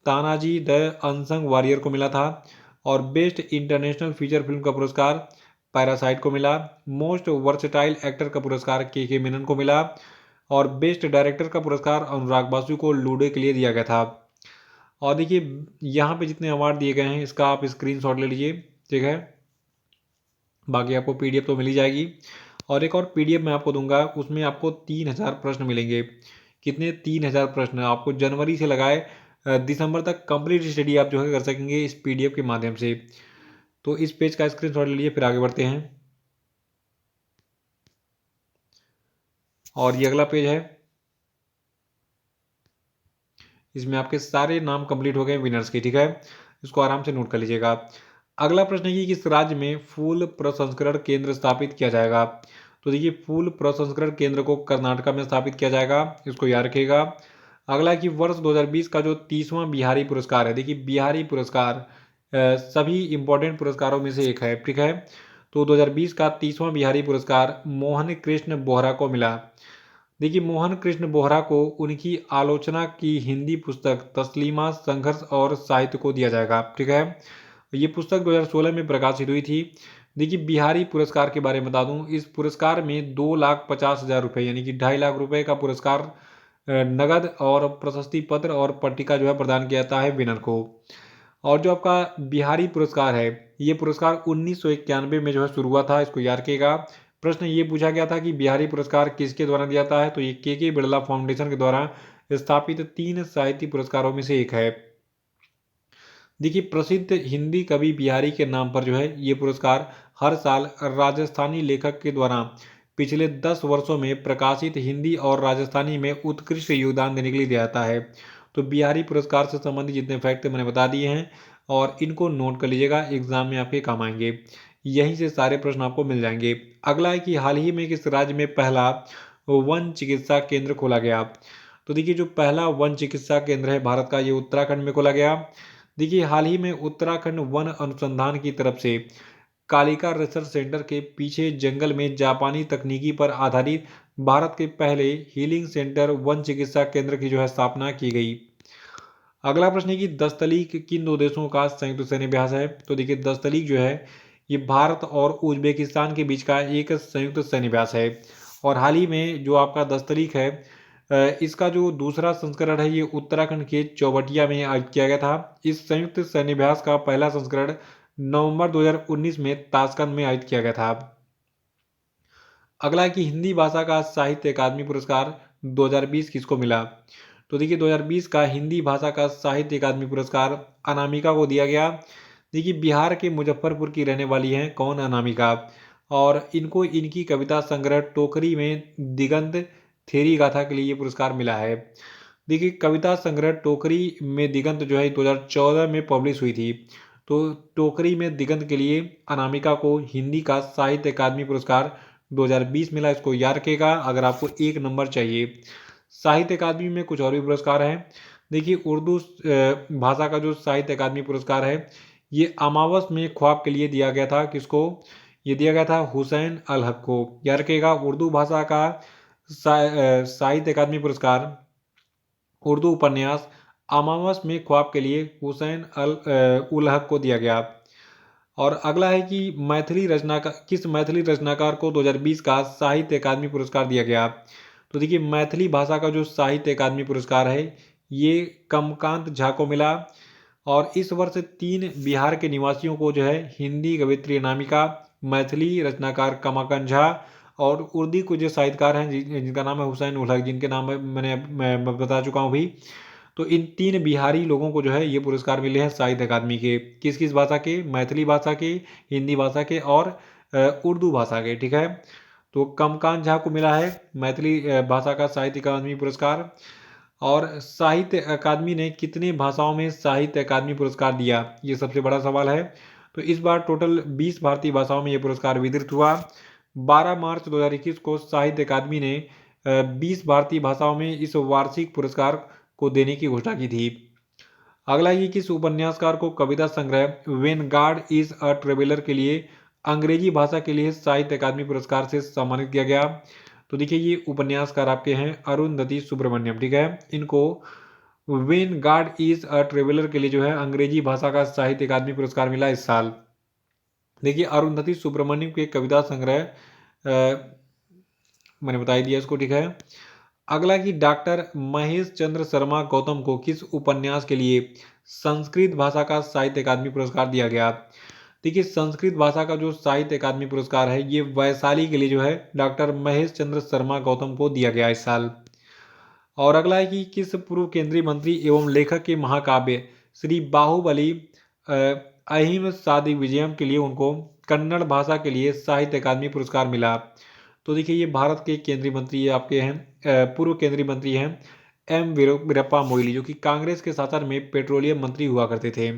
तानाजी द अनसंग वॉरियर को मिला था। और बेस्ट इंटरनेशनल फीचर फिल्म का पुरस्कार पैरासाइट को मिला। मोस्ट वर्सेटाइल एक्टर का पुरस्कार के मेनन को मिला। और बेस्ट डायरेक्टर का पुरस्कार अनुराग बासु को लूडो के लिए दिया गया था। और देखिए यहाँ पे जितने अवार्ड दिए गए हैं इसका आप स्क्रीनशॉट ले लीजिए, ठीक है। बाकी आपको पीडीएफ तो मिल ही जाएगी। और एक और पीडीएफ मैं आपको दूंगा, उसमें आपको 3000 प्रश्न मिलेंगे। कितने? 3000 प्रश्न आपको जनवरी से लगाए दिसंबर तक कंप्लीट स्टडी आप जो है कर सकेंगे इस पीडीएफ के माध्यम से। तो इस पेज का स्क्रीनशॉट ले लीजिए, फिर आगे बढ़ते हैं। और ये अगला पेज है, इसमें आपके सारे नाम कंप्लीट हो गए विनर्स के, ठीक है। इसको आराम से नोट कर लीजिएगा। अगला प्रश्न है कि किस राज्य में फूल प्रसंस्करण केंद्र स्थापित किया जाएगा। तो देखिए फूल प्रसंस्करण केंद्र को कर्नाटक में स्थापित किया जाएगा, इसको याद रखिएगा। अगला कि वर्ष 2020 का जो 30वां बिहारी पुरस्कार है, देखिए बिहारी पुरस्कार सभी इंपॉर्टेंट पुरस्कारों में से एक है, ठीक है। तो 2020 का 30वां बिहारी पुरस्कार मोहन कृष्ण बोहरा को मिला। देखिए मोहन कृष्ण बोहरा को उनकी आलोचना की हिंदी पुस्तक तस्लीमा संघर्ष और साहित्य को दिया जाएगा, ठीक है। ये पुस्तक 2016 में प्रकाशित हुई थी। देखिए बिहारी पुरस्कार के बारे में बता दूं, इस पुरस्कार में 2,50,000 रुपये यानी कि 2.5 लाख रुपए का पुरस्कार नगद और प्रशस्ति पत्र और पट्टिका जो है प्रदान किया जाता है विनर को। और जो आपका बिहारी पुरस्कार है, ये पुरस्कार 1991 में जो है शुरू हुआ था, इसको याद रखिएगा। प्रश्न ये पूछा गया था कि बिहारी पुरस्कार किसके द्वारा दिया जाता है, तो ये के बिरला फाउंडेशन के द्वारा स्थापित 3 साहित्य पुरस्कारों में से एक है। देखिए प्रसिद्ध हिंदी कवि बिहारी के नाम पर जो है ये पुरस्कार हर साल राजस्थानी लेखक के द्वारा पिछले 10 वर्षों में प्रकाशित हिंदी और राजस्थानी में उत्कृष्ट योगदान देने के लिए दिया जाता है। तो बिहारी पुरस्कार से संबंधित जितने फैक्ट मैंने बता दिए हैं और इनको नोट कर लीजिएगा, एग्जाम में आपके काम आएंगे। यहीं से सारे प्रश्न आपको मिल जाएंगे। अगला है कि हाल ही में किस राज्य में पहला वन चिकित्सा केंद्र खोला गया। तो देखिए जो पहला वन चिकित्सा केंद्र है भारत का, ये उत्तराखंड में खोला गया। देखिए हाल ही में उत्तराखंड वन अनुसंधान की तरफ से कालिका रिसर्च सेंटर के पीछे जंगल में जापानी तकनीकी पर आधारित भारत के पहले हीलिंग सेंटर वन चिकित्सा केंद्र की जो है स्थापना की गई। अगला प्रश्न है कि दस्तलीक किन दो देशों का संयुक्त सैन्य अभ्यास है। तो देखिए दस्तलीक जो है ये भारत और उज्बेकिस्तान के बीच का एक संयुक्त सैन्य अभ्यास है। और हाल ही में जो आपका दस्तलीक है इसका जो दूसरा संस्करण है ये उत्तराखंड के चौबटिया में आयोजित किया गया था। इस संयुक्त सैन्याभ्यास का पहला संस्करण नवंबर 2019 में ताशकंद में आयोजित किया गया था। अगला है कि हिंदी भाषा का साहित्य अकादमी पुरस्कार 2020 किसको मिला। तो देखिए 2020 का हिंदी भाषा का साहित्य अकादमी पुरस्कार अनामिका को दिया गया। देखिए बिहार के मुजफ्फरपुर की रहने वाली हैं कौन, अनामिका। और इनको इनकी कविता संग्रह टोकरी में दिगंत थेरी गाथा के लिए ये पुरस्कार मिला है। देखिए कविता संग्रह टोकरी में दिगंत जो है 2014 में पब्लिश हुई थी। तो टोकरी में दिगंत के लिए अनामिका को हिंदी का साहित्य अकादमी पुरस्कार 2020 मिला, इसको याद रखेगा अगर आपको 1 नंबर चाहिए। साहित्य अकादमी में कुछ और भी पुरस्कार हैं। देखिए उर्दू भाषा का जो साहित्य अकादमी पुरस्कार है ये अमावस में ख्वाब के लिए दिया गया था। किसको? ये दिया गया था हुसैन अल हक को, याद रखिएगा। उर्दू भाषा का साहित्य अकादमी पुरस्कार उर्दू उपन्यास अमावस में ख्वाब के लिए हुसैन उल हक को दिया गया। और अगला है कि मैथिली रचनाकार किस मैथिली रचनाकार को 2020 का साहित्य अकादमी पुरस्कार दिया गया। तो देखिए मैथिली भाषा का जो साहित्य अकादमी पुरस्कार है ये कमकांत झा को मिला। और इस वर्ष 3 बिहार के निवासियों को जो है हिंदी कवित्री अनामिका, मैथिली रचनाकार कमकांत झा और उर्दू के जो साहित्यकार हैं जिनका नाम है हुसैन उल हक, जिनके नाम मैं बता चुका हूँ अभी। तो इन 3 बिहारी लोगों को जो है ये पुरस्कार मिले हैं साहित्य अकादमी के। किस किस भाषा के? मैथिली भाषा के, हिंदी भाषा के और उर्दू भाषा के, ठीक है। तो कमकांत झा को मिला है मैथिली भाषा का साहित्य अकादमी पुरस्कार। और साहित्य अकादमी ने कितनी भाषाओं में साहित्य अकादमी पुरस्कार दिया, ये सबसे बड़ा सवाल है। तो इस बार टोटल 20 भारतीय भाषाओं में ये पुरस्कार वितरित हुआ। 12 मार्च 2021 को साहित्य अकादमी ने 20 भारतीय भाषाओं में इस वार्षिक पुरस्कार को देने की घोषणा की थी। अगला ये किस उपन्यासकार को कविता संग्रह when God is a traveller के लिए अंग्रेजी भाषा के लिए साहित्य अकादमी पुरस्कार से सम्मानित किया गया? तो देखिए ये उपन्यासकार आपके हैं अरुंधति सुब्रमण्यम, ठीक है। इनको when God is a traveller के लिए जो है अंग्रेजी भाषा का साहित्य अकादमी पुरस्कार मिला इस साल। देखिए अरुंधति सुब्रमण्यम के कविता संग्रह मैंने बता ही दिया इसको, ठीक है। अगला कि डॉक्टर महेश चंद्र शर्मा गौतम को किस उपन्यास के लिए संस्कृत भाषा का साहित्य अकादमी पुरस्कार दिया गया? देखिए संस्कृत भाषा का जो साहित्य अकादमी पुरस्कार है ये वैशाली के लिए जो है डॉक्टर महेश चंद्र शर्मा गौतम को दिया गया इस साल। और अगला है कि किस पूर्व केंद्रीय मंत्री एवं लेखक के महाकाव्य श्री बाहुबली अ, अहिम सादी विजयम के लिए उनको कन्नड़ भाषा के लिए साहित्य अकादमी पुरस्कार मिला? तो देखिए ये भारत के केंद्रीय मंत्री आपके हैं पूर्व केंद्रीय मंत्री हैं एम वीरप्पा मोइली, जो कि कांग्रेस के शासन में पेट्रोलियम मंत्री हुआ करते थे।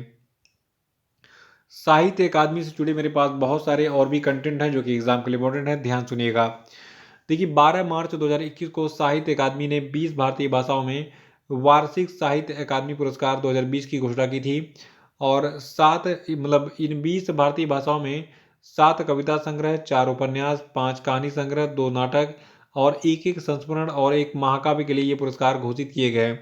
साहित्य अकादमी से जुड़े मेरे पास बहुत सारे और भी कंटेंट हैं जो कि एग्जाम के लिए इंपॉर्टेंट है, ध्यान सुनिएगा। देखिए 12 मार्च 2021 को साहित्य अकादमी ने 20 भारतीय भाषाओं में वार्षिक साहित्य अकादमी पुरस्कार 2020 की घोषणा की थी। और सात मतलब इन 20 भारतीय भाषाओं में 7 कविता संग्रह, 4 उपन्यास, 5 कहानी संग्रह, 2 नाटक और एक संस्मरण और एक महाकाव्य के लिए ये पुरस्कार घोषित किए गए।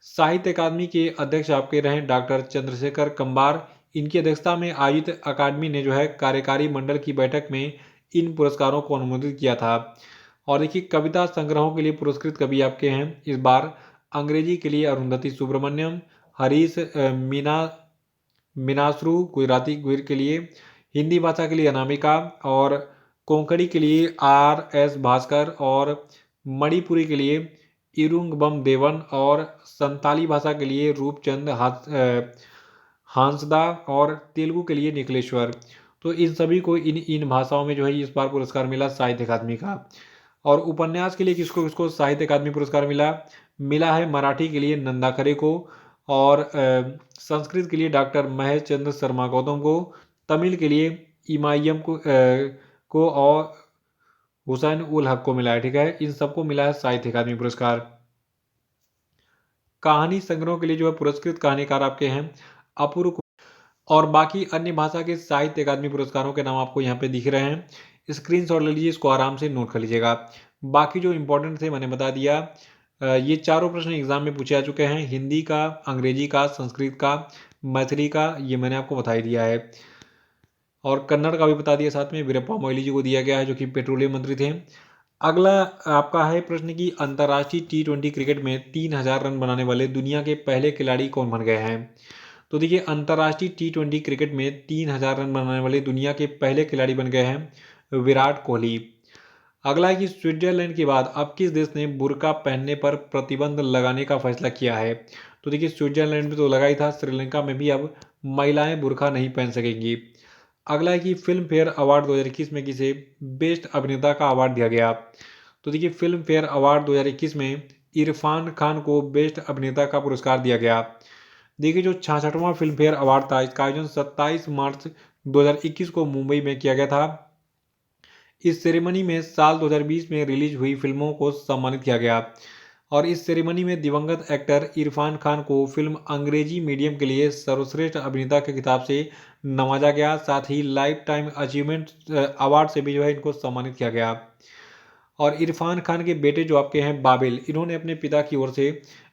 साहित्य अकादमी के अध्यक्ष आपके रहे डॉक्टर चंद्रशेखर कंबार। इनकी अध्यक्षता में आयोजित अकादमी ने जो है कार्यकारी मंडल की बैठक में इन पुरस्कारों को अनुमोदित किया था। और देखिए कविता संग्रहों के लिए पुरस्कृत कवि आपके हैं इस बार अंग्रेजी के लिए अरुंधति सुब्रमण्यम, हरीश मीनाश्रु गुजराती गुर के लिए, हिंदी भाषा के लिए अनामिका और कोंकणी के लिए RS भास्कर और मणिपुरी के लिए इरुंगबम देवन और संताली भाषा के लिए रूपचंद हांसदा और तेलुगु के लिए निकलेश्वर। तो इन सभी को इन इन भाषाओं में जो है इस बार पुरस्कार मिला साहित्य अकादमी का। और उपन्यास के लिए किसको किसको साहित्य अकादमी पुरस्कार मिला? मिला है मराठी के लिए नंदा खरे को और संस्कृत के लिए डॉक्टर महेश चंद्र शर्मा गौतम को, तमिल के लिए इमायम को और हुसैन उल हक को मिला है, ठीक है। इन सबको मिला है साहित्य अकादमी पुरस्कार। कहानी संग्रहों के लिए जो है पुरस्कृत कहानीकार आपके हैं अपूर्व। और बाकी अन्य भाषा के साहित्य अकादमी पुरस्कारों के नाम आपको यहाँ पे दिख रहे हैं, स्क्रीनशॉट ले लीजिए, इसको आराम से नोट कर लीजिएगा। बाकी जो इंपॉर्टेंट थे मैंने बता दिया। ये चारों प्रश्न एग्जाम में पूछे जा चुके हैं, हिंदी का, अंग्रेजी का, संस्कृत का, मैथिली का, ये मैंने आपको बता ही दिया है। और कन्नड़ का भी बता दिया साथ में, वीरप्पा मोइली जी को दिया गया है जो कि पेट्रोलियम मंत्री थे। अगला आपका है प्रश्न की अंतर्राष्ट्रीय T20 क्रिकेट में 3000 रन बनाने वाले दुनिया के पहले खिलाड़ी कौन बन गए हैं? तो देखिए अंतर्राष्ट्रीय T20 क्रिकेट में 3000 रन बनाने वाले दुनिया के पहले खिलाड़ी बन गए हैं विराट कोहली। अगला है कि स्विट्जरलैंड के बाद अब किस देश ने बुर्का पहनने पर प्रतिबंध लगाने का फैसला किया है? तो देखिए स्विट्जरलैंड में तो लगा ही था, श्रीलंका में भी अब महिलाएं बुर्का नहीं पहन सकेंगी। अगला है कि फिल्म फेयर अवार्ड 2021 में किसे बेस्ट अभिनेता का अवार्ड दिया गया? तो देखिए फिल्म फेयर अवार्ड 2021 में इरफान खान को बेस्ट अभिनेता का पुरस्कार दिया गया। देखिए जो 66वां फिल्म फेयर अवार्ड था इसका आयोजन 27 मार्च 2021 को मुंबई में किया गया था। इस सेरेमनी में साल 2020 में रिलीज हुई फिल्मों को सम्मानित किया गया। और इस सेरेमनी में दिवंगत एक्टर इरफान खान को फिल्म अंग्रेजी मीडियम के लिए सर्वश्रेष्ठ अभिनेता के खिताब से नवाजा गया। साथ ही लाइफ टाइम अचीवमेंट अवार्ड से भी जो है इनको सम्मानित किया गया। और इरफान खान के बेटे जो आपके हैं बाबिल, इन्होंने अपने पिता की ओर से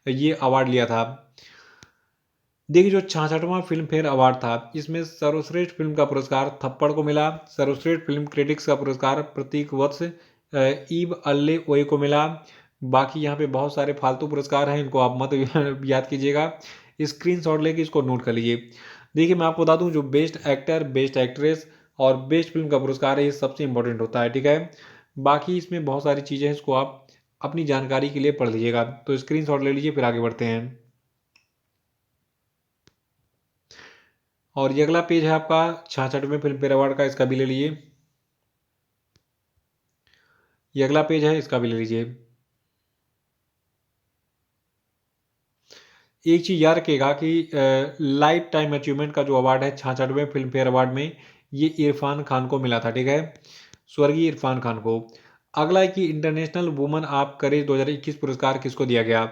ये अवार्ड लिया था। देखिए जो 66वां फिल्म फेयर अवार्ड था इसमें सर्वश्रेष्ठ फिल्म का पुरस्कार थप्पड़ को मिला, सर्वश्रेष्ठ फिल्म क्रिटिक्स का पुरस्कार प्रतीक वत्स ईब अल्ले ओए को मिला। बाकी यहाँ पे बहुत सारे फालतू पुरस्कार हैं, इनको आप मत याद कीजिएगा, स्क्रीनशॉट लेके इसको नोट कर लीजिए। देखिए मैं आपको बता दूं जो बेस्ट एक्टर, बेस्ट एक्ट्रेस और बेस्ट फिल्म का पुरस्कार है ये सबसे इंपॉर्टेंट होता है, ठीक है। बाकी इसमें बहुत सारी चीज़ें हैं, इसको आप अपनी जानकारी के लिए पढ़ लीजिएगा। तो स्क्रीनशॉट ले लीजिए, फिर आगे बढ़ते हैं। और ये अगला पेज है आपका 66वें फिल्म फेयर अवार्ड का, इसका भी ले लीजिए। ये अगला पेज है, इसका भी ले लीजिए। एक चीज याद रखिएगा कि लाइफ टाइम अचीवमेंट का जो अवार्ड है 66वें फिल्म फेयर अवार्ड में ये इरफान खान को मिला था, ठीक है, स्वर्गीय इरफान खान को। अगला है कि इंटरनेशनल वुमेन ऑफ करेज 2021 पुरस्कार किसको दिया गया?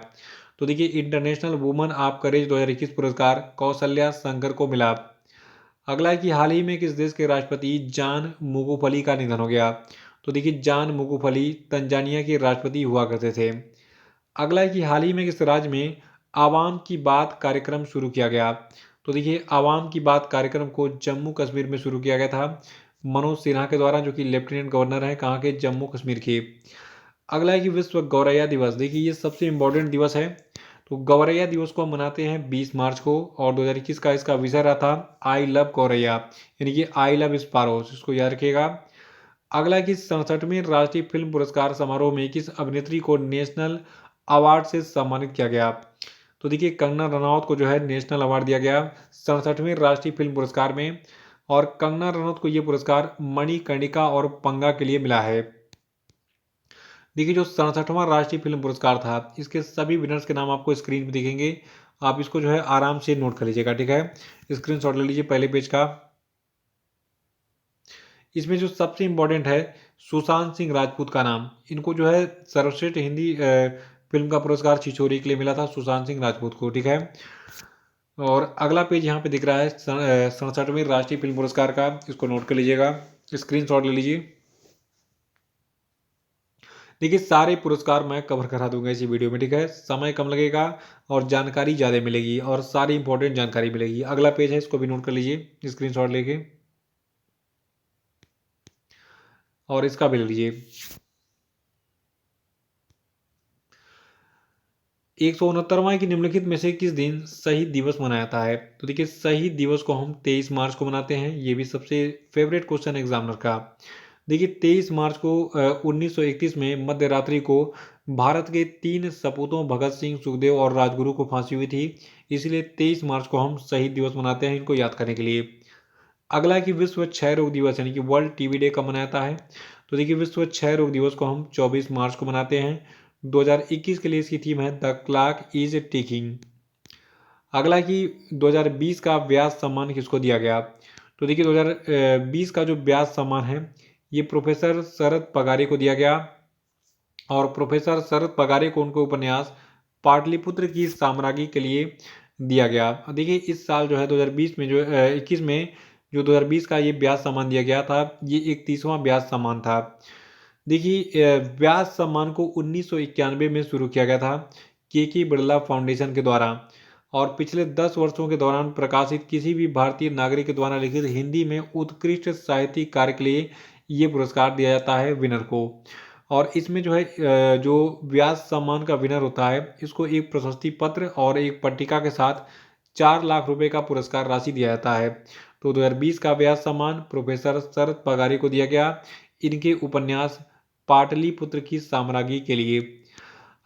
तो देखिए इंटरनेशनल वुमेन ऑफ करेज 2021 पुरस्कार कौशल्या शंकर को मिला। अगला है कि हाल ही में किस देश के राष्ट्रपति जॉन मुगुफली का निधन हो गया। तो देखिए जॉन मुगुफली तंजानिया के राष्ट्रपति हुआ करते थे। अगला है कि हाल ही में किस राज्य में आवाम की बात कार्यक्रम शुरू किया गया। तो देखिए आवाम की बात कार्यक्रम को जम्मू कश्मीर में शुरू किया गया था मनोज सिन्हा के द्वारा, जो कि लेफ्टिनेंट गवर्नर है कहाँ के, जम्मू कश्मीर के। अगला है कि विश्व गौरैया दिवस। देखिए ये सबसे इम्पोर्टेंट दिवस है। तो गौरैया दिवस को हम मनाते हैं 20 मार्च को, और 2021 का इसका विषय रहा था आई लव गौरैया, यानी कि आई लव स्पारोस, इसको याद रखिएगा। अगला है कि 67वें राष्ट्रीय फिल्म पुरस्कार समारोह में किस अभिनेत्री को नेशनल अवार्ड से सम्मानित किया गया। तो देखिए कंगना रनौत को जो है नेशनल अवार्ड दिया गया 67वें राष्ट्रीय फिल्म पुरस्कार में, और कंगना रनौत को यह पुरस्कार मणिकर्णिका और पंगा के लिए मिला है। देखिए जो 67वां राष्ट्रीय फिल्म पुरस्कार था, इसके सभी विनर्स के नाम आपको स्क्रीन पर दिखेंगे। आप इसको जो है आराम से नोट कर लीजिएगा, ठीक है। स्क्रीनशॉट ले लीजिए पहले पेज का। इसमें जो सबसे इंपॉर्टेंट है सुशांत सिंह राजपूत का नाम, इनको जो है सर्वश्रेष्ठ हिंदी फिल्म का पुरस्कार छिछोरे के लिए मिला था सुशांत सिंह राजपूत को, ठीक है। और अगला पेज यहाँ पे दिख रहा है 67वें राष्ट्रीय फिल्म पुरस्कार का, इसको नोट कर लीजिएगा, स्क्रीनशॉट ले लीजिए। देखिए सारे पुरस्कार मैं कवर करा दूंगा इसी वीडियो में, ठीक है। समय कम लगेगा और जानकारी ज़्यादा मिलेगी और सारी इंपॉर्टेंट जानकारी मिलेगी। अगला पेज है, इसको भी नोट कर लीजिए स्क्रीनशॉट लेके, और इसका भी ले लीजिए। 169वां कि निम्नलिखित में से किस दिन शहीद दिवस मनाया जाता है। तो देखिए शहीद दिवस को हम 23 मार्च को मनाते हैं, ये भी सबसे फेवरेट क्वेश्चन एग्जामिनर का। देखिए 23 मार्च को 1931 में मध्य रात्रि को भारत के 3 सपूतों भगत सिंह, सुखदेव और राजगुरु को फांसी हुई थी, इसलिए 23 मार्च को हम शहीद दिवस मनाते हैं, इनको याद करने के लिए। अगला है कि विश्व क्षय रोग दिवस यानी कि वर्ल्ड टीबी डे कब मनाया जाता है। तो देखिए विश्व क्षय रोग दिवस को हम 24 मार्च को मनाते हैं। 2021 के लिए इसकी थीम है द क्लॉक इज टिकिंग। अगला कि 2020 का व्यास सम्मान किसको दिया गया। तो देखिए 2020 का जो व्यास सम्मान है ये प्रोफेसर शरद पगारे को दिया गया, और प्रोफेसर शरद पगारे को उनको उपन्यास पाटलिपुत्र की साम्राज्ञी के लिए दिया गया। देखिए इस साल जो है 2020 में जो 21 में जो 2020 का ये व्यास सम्मान दिया गया था, ये 31वां व्यास सम्मान था। देखिए व्यास सम्मान को 1991 में शुरू किया गया था के बिरला फाउंडेशन के द्वारा, और पिछले 10 वर्षों के दौरान प्रकाशित किसी भी भारतीय नागरिक के द्वारा लिखित हिंदी में उत्कृष्ट साहित्यिक कार्य के लिए ये पुरस्कार दिया जाता है विनर को। और इसमें जो है जो व्यास सम्मान का विनर होता है इसको एक प्रशस्ति पत्र और एक पट्टिका के साथ 4 लाख रुपए का पुरस्कार राशि दिया जाता है। तो 2020 का व्यास सम्मान प्रोफेसर शरद पगारी को दिया गया, इनके उपन्यास पाटलिपुत्र की साम्राज्ञी के लिए।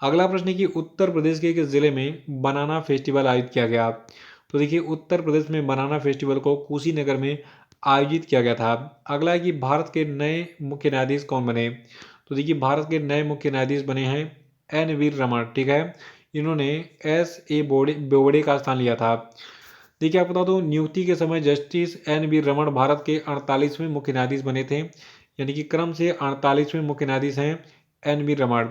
अगला प्रश्न है कि उत्तर प्रदेश के किस जिले में बनाना फेस्टिवल आयोजित किया गया। तो देखिए उत्तर प्रदेश में बनाना फेस्टिवल को कुशीनगर में आयोजित किया गया था। अगला है कि भारत के नए मुख्य न्यायाधीश कौन बने। तो देखिए भारत के नए मुख्य न्यायाधीश बने हैं एन वी रमन, ठीक है। इन्होंने एस ए बोबड़े का स्थान लिया था। देखिए आप बता दो नियुक्ति के समय justice N V Raman Bharat के 48वें मुख्य न्यायाधीश बने थे, यानी कि क्रम से 48वें मुख्य न्यायाधीश हैं एन वी रमन,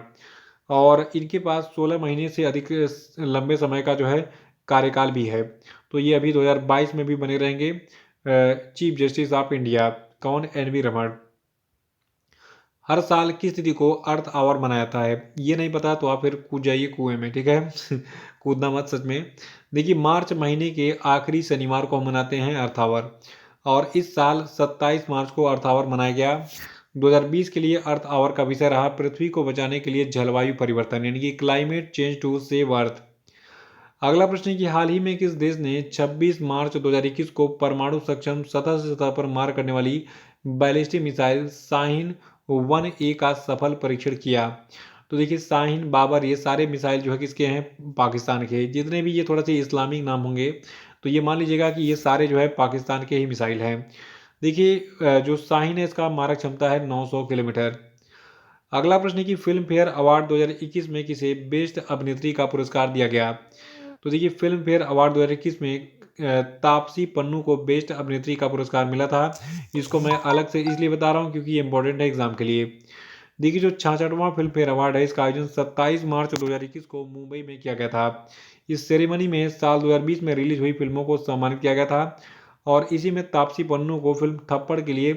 और इनके पास 16 महीने से अधिक लंबे समय का जो है कार्यकाल भी है। तो ये अभी 2022 में भी बने रहेंगे चीफ जस्टिस ऑफ इंडिया। कौन, एन वी रमन। हर साल किस तिथि को अर्थ आवर मनाया जाता है। ये नहीं पता तो आप फिर कूद जाइए कुएं में, ठीक है कूदना मत सच में। देखिए मार्च महीने के आखिरी शनिवार को हम मनाते हैं अर्थ आवर, और इस साल 27 मार्च को अर्थ आवर मनाया गया। 2020 के लिए अर्थ आवर का विषय रहा पृथ्वी को बचाने के लिए जलवायु परिवर्तन, यानी कि climate change to save Earth. अगला प्रश्न है कि हाल ही में किस देश ने 26 मार्च 2021 को परमाणु सक्षम सतह से सतह पर मार करने वाली बैलिस्टिक मिसाइल शाहीन 1A का सफल परीक्षण किया। तो देखिए शाहीन, बाबर, ये सारे मिसाइल जो है किसके हैं, पाकिस्तान के। जितने भी ये थोड़ा से इस्लामिक नाम होंगे तो ये मान लीजिएगा कि ये सारे जो है पाकिस्तान के ही मिसाइल हैं। देखिए जो शाहीन है इसका मारक क्षमता है 900 किलोमीटर। अगला प्रश्न है कि फिल्म फेयर अवार्ड 2021 में किसे बेस्ट अभिनेत्री का पुरस्कार दिया गया। तो देखिए फिल्म फेयर अवार्ड 2021 में तापसी पन्नू को बेस्ट अभिनेत्री का पुरस्कार मिला था। इसको मैं अलग से इसलिए बता रहा हूँ क्योंकि ये इंपॉर्टेंट है एग्जाम के लिए। देखिए जो 66वां फिल्म फेयर अवार्ड है इसका आयोजन 27 मार्च 2021 को मुंबई में किया गया था। इस सेरेमनी में साल 2020 में रिलीज हुई फिल्मों को सम्मानित किया गया था और इसी में तापसी पन्नू को फिल्म थप्पड़ के लिए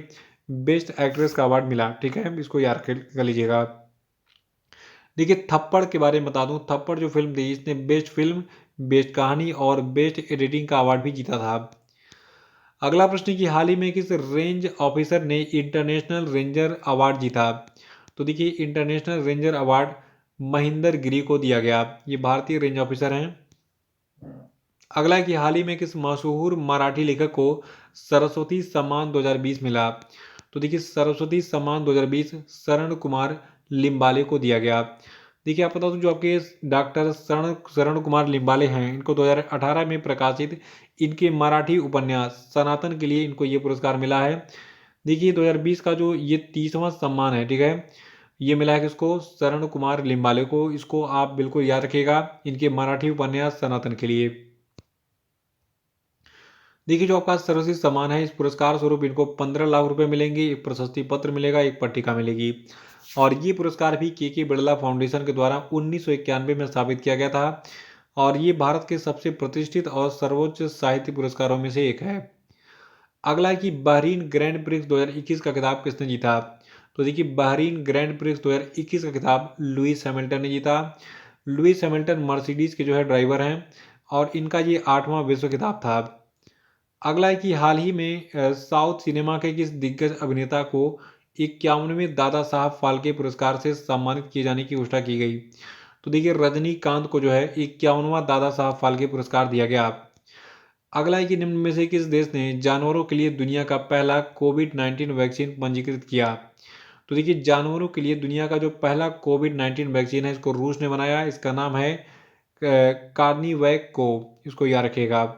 बेस्ट एक्ट्रेस का अवार्ड मिला। ठीक है, इसको याद कर लीजिएगा। देखिए थप्पड़ के बारे में बता दूं, थप्पड़ जो फिल्म थी इसने बेस्ट फिल्म, बेस्ट कहानी और बेस्ट एडिटिंग का अवार्ड भी जीता था। अगला प्रश्न है कि हाल ही में किस रेंज ऑफिसर ने इंटरनेशनल रेंजर अवार्ड जीता। तो देखिए इंटरनेशनल रेंजर अवार्ड महेंद्र गिरी को दिया गया, ये भारतीय रेंज ऑफिसर हैं। अगला है कि हाल ही में किस मशहूर मराठी लेखक को सरस्वती सम्मान 2020 मिला। तो देखिए सरस्वती सम्मान 2020 शरण कुमार लिम्बाले को दिया गया। देखिए आप बता दूं, जो आपके डॉक्टर शरण शरण कुमार लिम्बाले हैं इनको 2018 में प्रकाशित इनके मराठी उपन्यास सनातन के लिए इनको ये पुरस्कार मिला है। देखिए 2020 का जो ये 30वां सम्मान है, ठीक है, ये मिला है किसको, शरण कुमार लिम्बाले को। इसको आप बिल्कुल याद रखिएगा, इनके मराठी उपन्यास सनातन के लिए। देखिए जो आपका सर्वश्रेष्ठ सम्मान है, इस पुरस्कार स्वरूप इनको 15 लाख रुपए मिलेंगे, एक प्रशस्ति पत्र मिलेगा, एक पट्टिका मिलेगी। और ये पुरस्कार भी के बिड़ला फाउंडेशन के द्वारा 1991 में स्थापित किया गया था और ये भारत के सबसे प्रतिष्ठित और सर्वोच्च साहित्य पुरस्कारों में से एक है। अगला है कि बहरीन ग्रैंड प्रिक्स 2021 का खिताब किसने जीता। तो देखिए बहरीन ग्रैंड प्रिक्स 2021 का खिताब लुइस हैमिल्टन ने जीता। लुइस हैमिल्टन मर्सिडीज के जो है ड्राइवर हैं और इनका ये 8वां विश्व खिताब था। अगला है कि हाल ही में साउथ सिनेमा के किस दिग्गज अभिनेता को 51वें दादा साहब फाल्के पुरस्कार से सम्मानित किए जाने की घोषणा की गई। तो देखिए रजनीकांत को जो है 51वां दादा साहब फाल्के पुरस्कार दिया गया। अगला है कि निम्न में से किस देश ने जानवरों के लिए दुनिया का पहला कोविड-19 वैक्सीन पंजीकृत किया। तो देखिए जानवरों के लिए दुनिया का जो पहला कोविड-19 वैक्सीन है इसको रूस ने बनाया, इसका नाम है कार्निवैक को, इसको याद रखिएगा।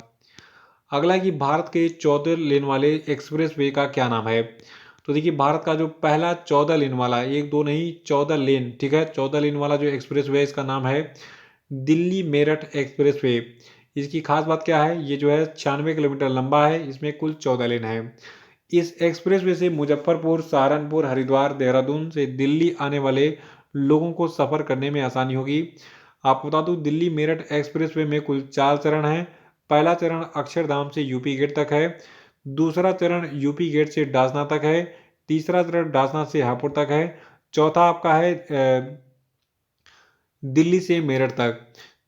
अगला है कि भारत के 14 लेन वाले एक्सप्रेस वे का क्या नाम है। तो देखिए भारत का जो पहला 14 लेन वाला, एक दो नहीं 14 लेन, ठीक है, 14 लेन वाला जो एक्सप्रेस वे इसका नाम है दिल्ली मेरठ एक्सप्रेस वे। इसकी खास बात क्या है, ये जो है 96 किलोमीटर लंबा है, इसमें कुल 14 लेन है। इस एक्सप्रेस वे से मुजफ्फरपुर, सहारनपुर, हरिद्वार, देहरादून से दिल्ली आने वाले लोगों को सफ़र करने में आसानी होगी। आपको बता दूं दिल्ली मेरठ एक्सप्रेस वे में कुल 4 चरण हैं। पहला चरण अक्षरधाम से यूपी गेट तक है, दूसरा चरण यूपी गेट से डासना तक है, तीसरा चरण डासना से हापुड़ तक है, चौथा आपका है दिल्ली से मेरठ तक।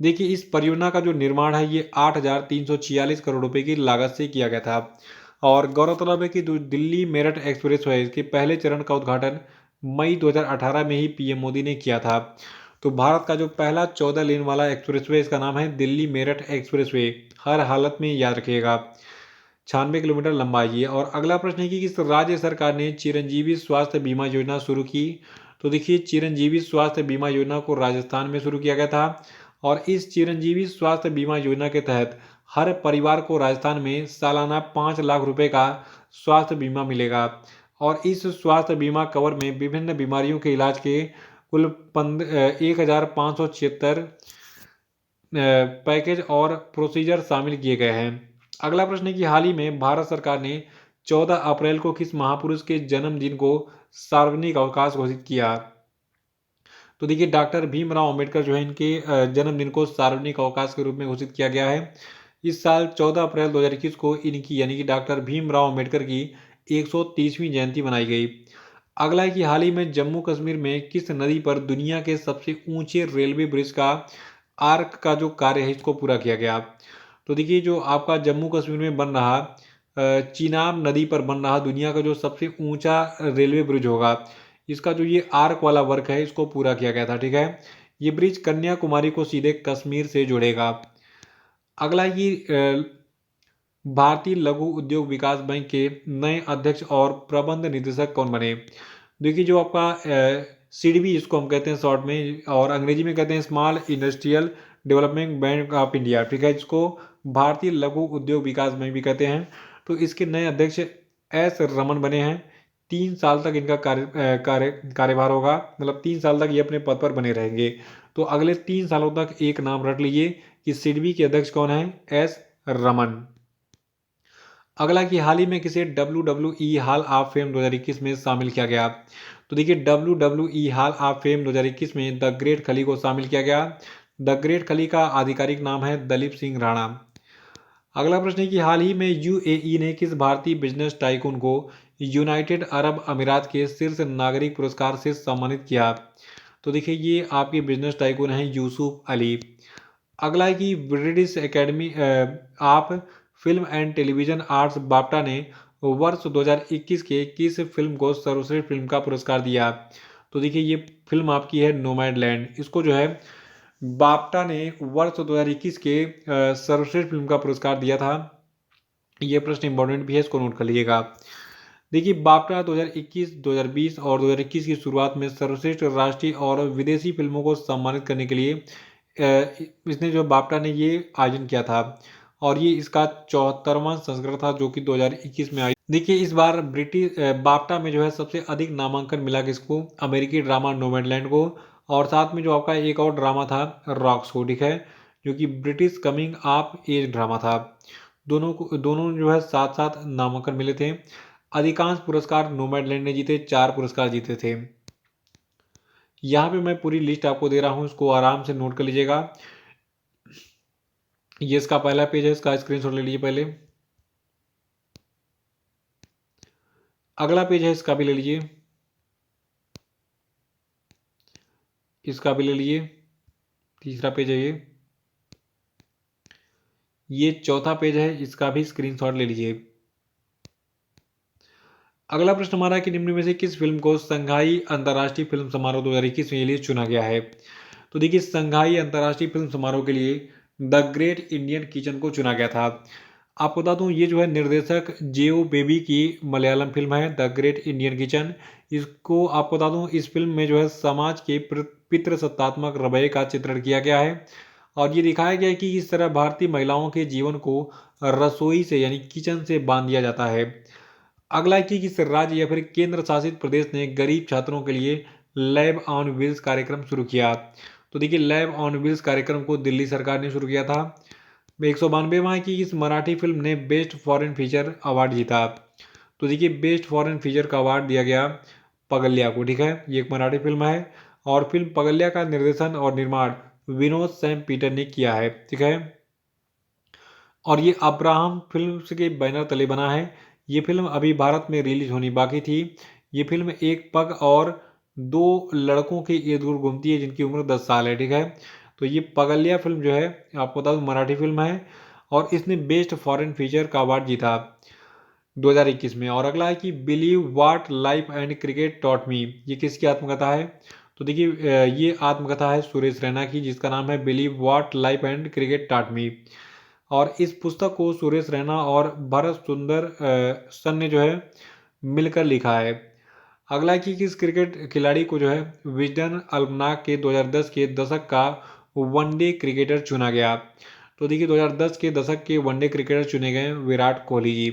देखिए इस परियोजना का जो निर्माण है ये 8,346 करोड़ रुपए की लागत से किया गया था और गौरतलब है कि जो दिल्ली मेरठ एक्सप्रेस है इसके पहले चरण का उद्घाटन मई 2018 में ही पीएम मोदी ने किया था। तो भारत का जो पहला 14 लेन वाला एक्सप्रेसवे इसका नाम है दिल्ली मेरठ एक्सप्रेसवे, हर हालत में याद रखिएगा। 96 किलोमीटर लंबा है ये। और अगला प्रश्न है कि किस राज्य सरकार ने चिरंजीवी स्वास्थ्य बीमा योजना शुरू की। तो देखिए चिरंजीवी स्वास्थ्य बीमा योजना को राजस्थान में शुरू किया गया था और इस चिरंजीवी स्वास्थ्य बीमा योजना के तहत हर परिवार को राजस्थान में सालाना 5 लाख रुपए का स्वास्थ्य बीमा मिलेगा और इस स्वास्थ्य बीमा कवर में विभिन्न बीमारियों के इलाज के कुल 1,576 पैकेज और प्रोसीजर शामिल किए गए हैं। अगला प्रश्न है कि हाल ही में भारत सरकार ने 14 अप्रैल को किस महापुरुष के जन्मदिन को सार्वजनिक अवकाश घोषित किया। तो देखिए डॉक्टर भीमराव अंबेडकर जो है इनके जन्मदिन को सार्वजनिक अवकाश के रूप में घोषित किया गया है। इस साल 14 अप्रैल 2021 को इनकी यानी कि डॉक्टर भीमराव अंबेडकर की 130वीं जयंती मनाई गई। अगला है कि हाल ही में जम्मू कश्मीर में किस नदी पर दुनिया के सबसे ऊंचे रेलवे ब्रिज का आर्क का जो कार्य है इसको पूरा किया गया। तो देखिए जो आपका जम्मू कश्मीर में बन रहा चिनाब नदी पर बन रहा दुनिया का जो सबसे ऊंचा रेलवे ब्रिज होगा, इसका जो ये आर्क वाला वर्क है इसको पूरा किया गया था। ठीक है, ये ब्रिज कन्याकुमारी को सीधे कश्मीर से जोड़ेगा। अगला है कि भारतीय लघु उद्योग विकास बैंक के नए अध्यक्ष और प्रबंध निदेशक कौन बने। देखिए जो आपका सीडबी जिसको हम कहते हैं शॉर्ट में और अंग्रेजी में कहते हैं small industrial development bank of India, ठीक है, जिसको भारतीय लघु उद्योग विकास बैंक भी कहते हैं। तो इसके नए अध्यक्ष एस रमन बने हैं। 3 साल तक इनका कार्यभार होगा, मतलब 3 साल तक ये अपने पद पर बने रहेंगे। तो अगले 3 सालों तक एक नाम रख लीजिए कि सीडबी के अध्यक्ष कौन है, एस रमन। अगला कि हाल ही में किसे WWE हॉल ऑफ फेम 2021 में शामिल किया गया। तो देखिए WWE हॉल ऑफ फेम 2021 में द ग्रेट खली को शामिल किया गया। द ग्रेट खली का आधिकारिक नाम है दलीप सिंह राणा। अगला प्रश्न है कि हाल ही में यूएई ने किस भारतीय बिजनेस टाइकून को यूनाइटेड अरब अमीरात के शीर्ष नागरिक पुरस्कार से सम्मानित किया? तो देखिए ये आपके बिजनेस टाइकून हैं यूसुफ अली। अगला है कि British academy of film and television arts BAFTA ने वर्ष 2021 के किस फिल्म को सर्वश्रेष्ठ फिल्म का पुरस्कार दिया? तो देखिए ये फिल्म आपकी है नोमैडलैंड। इसको जो है बाफ्टा ने वर्ष 2021 के सर्वश्रेष्ठ फिल्म का पुरस्कार दिया था। ये प्रश्न इंपॉर्टेंट भी है, इसको नोट कर लीजिएगा। देखिए बाफ्टा 2021, 2020 और 2021 की शुरुआत में सर्वश्रेष्ठ राष्ट्रीय और विदेशी फिल्मों को सम्मानित करने के लिए इसने जो बाफ्टा ने ये आयोजन किया था और ये इसका 74वां संस्करण था जो कि 2021 में आई। देखिए इस बार ब्रिटिश बाफ्टा में जो है सबसे अधिक नामांकन मिला किसको? अमेरिकी ड्रामा नोमैडलैंड को, और साथ में जो आपका एक और ड्रामा था रॉक्स को, ठीक है, जो कि British coming of age drama था। दोनों जो है साथ साथ नामांकन मिले थे। अधिकांश पुरस्कार नोमैडलैंड ने जीते, 4 पुरस्कार जीते थे। यहाँ पे मैं पूरी लिस्ट आपको दे रहा हूँ, इसको आराम से नोट कर लीजिएगा। ये इसका पहला पेज है, इसका स्क्रीनशॉट ले लीजिए पहले। अगला पेज है, इसका भी ले लीजिए, इसका भी ले लीजिए। तीसरा पेज है ये चौथा पेज है, इसका भी स्क्रीनशॉट ले लीजिए। अगला प्रश्न हमारा कि निम्न में से किस फिल्म को संघाई अंतर्राष्ट्रीय फिल्म समारोह 2021 के लिए चुना गया है? तो देखिए संघाई अंतर्राष्ट्रीय फिल्म समारोह के लिए द ग्रेट इंडियन किचन को चुना गया था। आपको बता दूं ये जो है निर्देशक जेओ बेबी की मलयालम फिल्म है द ग्रेट इंडियन किचन। इसको आपको बता दूं इस फिल्म में जो है समाज के पितृसत्तात्मक रवैये का चित्रण किया गया है और ये दिखाया गया है कि इस तरह भारतीय महिलाओं के जीवन को रसोई से यानी किचन से बांध दिया जाता है। अगला है कि किस राज्य या फिर केंद्र शासित प्रदेश ने गरीब छात्रों के लिए लैब ऑन व्हील्स कार्यक्रम शुरू किया? तो देखिए लैब ऑन व्हील्स कार्यक्रम को दिल्ली सरकार ने शुरू किया था। 192वां है कि इस मराठी फिल्म ने बेस्ट फॉरेन फीचर अवार्ड जीता? तो देखिए बेस्ट फॉरेन फीचर का अवार्ड दिया गया पगल्या को, ठीक है, ये एक मराठी फिल्म है और फिल्म पगल्या का निर्देशन और निर्माण विनोद सैम पीटर ने किया है, ठीक है, और ये अब्राहम फिल्म्स के बैनर तले बना है। ये फिल्म अभी भारत में रिलीज होनी बाकी थी। ये फिल्म एक पग और 2 लड़कों के इर्द गिर्द घूमती है जिनकी उम्र 10 साल है, ठीक है। तो ये पगलिया फिल्म जो है आपको बता दूं मराठी फिल्म है और इसने बेस्ट फॉरेन फीचर का अवार्ड जीता 2021 में। और अगला है कि believe what life and cricket taught me, ये किसकी आत्मकथा है? तो देखिए ये आत्मकथा है सुरेश रैना की जिसका नाम है believe what life and cricket taught me. और इस पुस्तक को सुरेश रैना और भरत सुंदर सन ने जो है मिलकर लिखा है। अगला है कि किस क्रिकेट खिलाड़ी को जो है विजडन अल्मनाक के 2010 के दशक का वनडे क्रिकेटर चुना गया? तो देखिए 2010 के दशक के वनडे क्रिकेटर चुने गए विराट कोहली जी।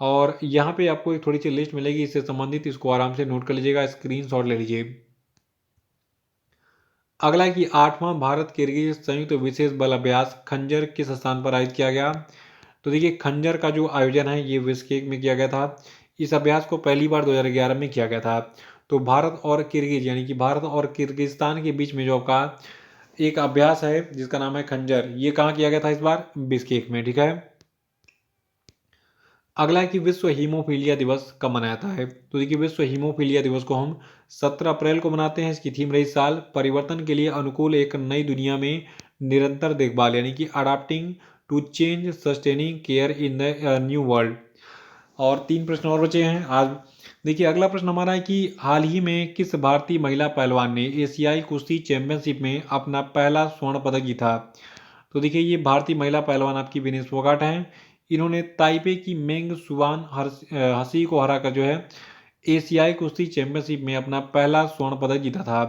और यहाँ पे आपको एक थोड़ी सी लिस्ट मिलेगी इससे संबंधित, इसको आराम से नोट कर लीजिएगा, स्क्रीनशॉट ले लीजिए। अगला है कि 8वां भारत किर्गिज संयुक्त विशेष बल अभ्यास खंजर किस स्थान पर आयोजित किया गया? तो देखिए खंजर का जो आयोजन है ये बिश्केक में किया गया था। इस अभ्यास को पहली बार 2011 में किया गया था। तो भारत और किर्गिज यानी कि भारत और किर्गिस्तान के बीच में जो आपका एक अभ्यास है जिसका नाम है खंजर, ये कहाँ किया गया था इस बार? बिश्केक में, ठीक है। अगला है कि विश्व हीमोफीलिया दिवस कब मनाया जाता है? तो देखिए विश्व हीमोफीलिया दिवस को हम 17 अप्रैल को मनाते हैं। इसकी थीम रही साल परिवर्तन के लिए अनुकूल एक नई दुनिया में निरंतर देखभाल यानी कि adapting to change sustaining care in the new world. और 3 प्रश्न और बचे हैं आज। देखिए अगला प्रश्न हमारा है कि हाल ही में किस भारतीय महिला पहलवान ने एशियाई कुश्ती चैंपियनशिप में अपना पहला स्वर्ण पदक जीता? तो देखिए ये भारतीय महिला पहलवान आपकी विनेश फोगाट हैं। इन्होंने ताइपे की मेंग सुवान हसी को हराकर जो है एशियाई कुश्ती चैंपियनशिप में अपना पहला स्वर्ण पदक जीता था।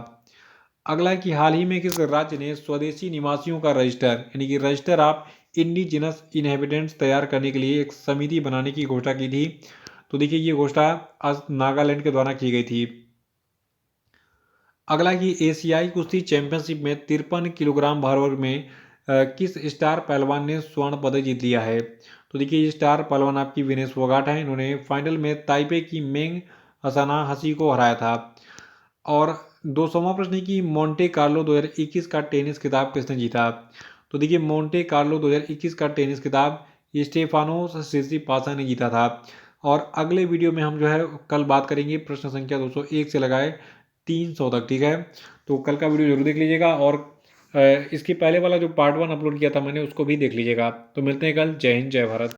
अगला है कि हाल ही में किस राज्य ने स्वदेशी निवासियों का रजिस्टर यानी कि रजिस्टर ऑफ इंडिजिनस इनहेबिटेंट्स तैयार करने के लिए एक समिति बनाने की घोषणा की थी? तो देखिए ये घोषणा आज नागालैंड के द्वारा की गई थी। अगला कि एशियाई कुश्ती चैंपियनशिप में 53 किलोग्राम भार वर्ग में किस स्टार पहलवान ने स्वर्ण पदक जीत लिया है? तो देखिए ये स्टार पहलवान आपकी विनेश फोगाट है। इन्होंने फाइनल में ताइपे की मेंग हसाना हसी को हराया था। और 200वां प्रश्न है कि मोंटे कार्लो 2021 का टेनिस खिताब किसने जीता। तो देखिए मोंटे कार्लो 2021 का टेनिस खिताब स्टेफानोस सिसिपासा ने जीता था। और अगले वीडियो में हम जो है कल बात करेंगे प्रश्न संख्या 201 से लगाए 300 तक, ठीक है। तो कल का वीडियो जरूर देख लीजिएगा और इसके पहले वाला जो पार्ट 1 अपलोड किया था मैंने उसको भी देख लीजिएगा। तो मिलते हैं कल। जय हिंद, जय भारत।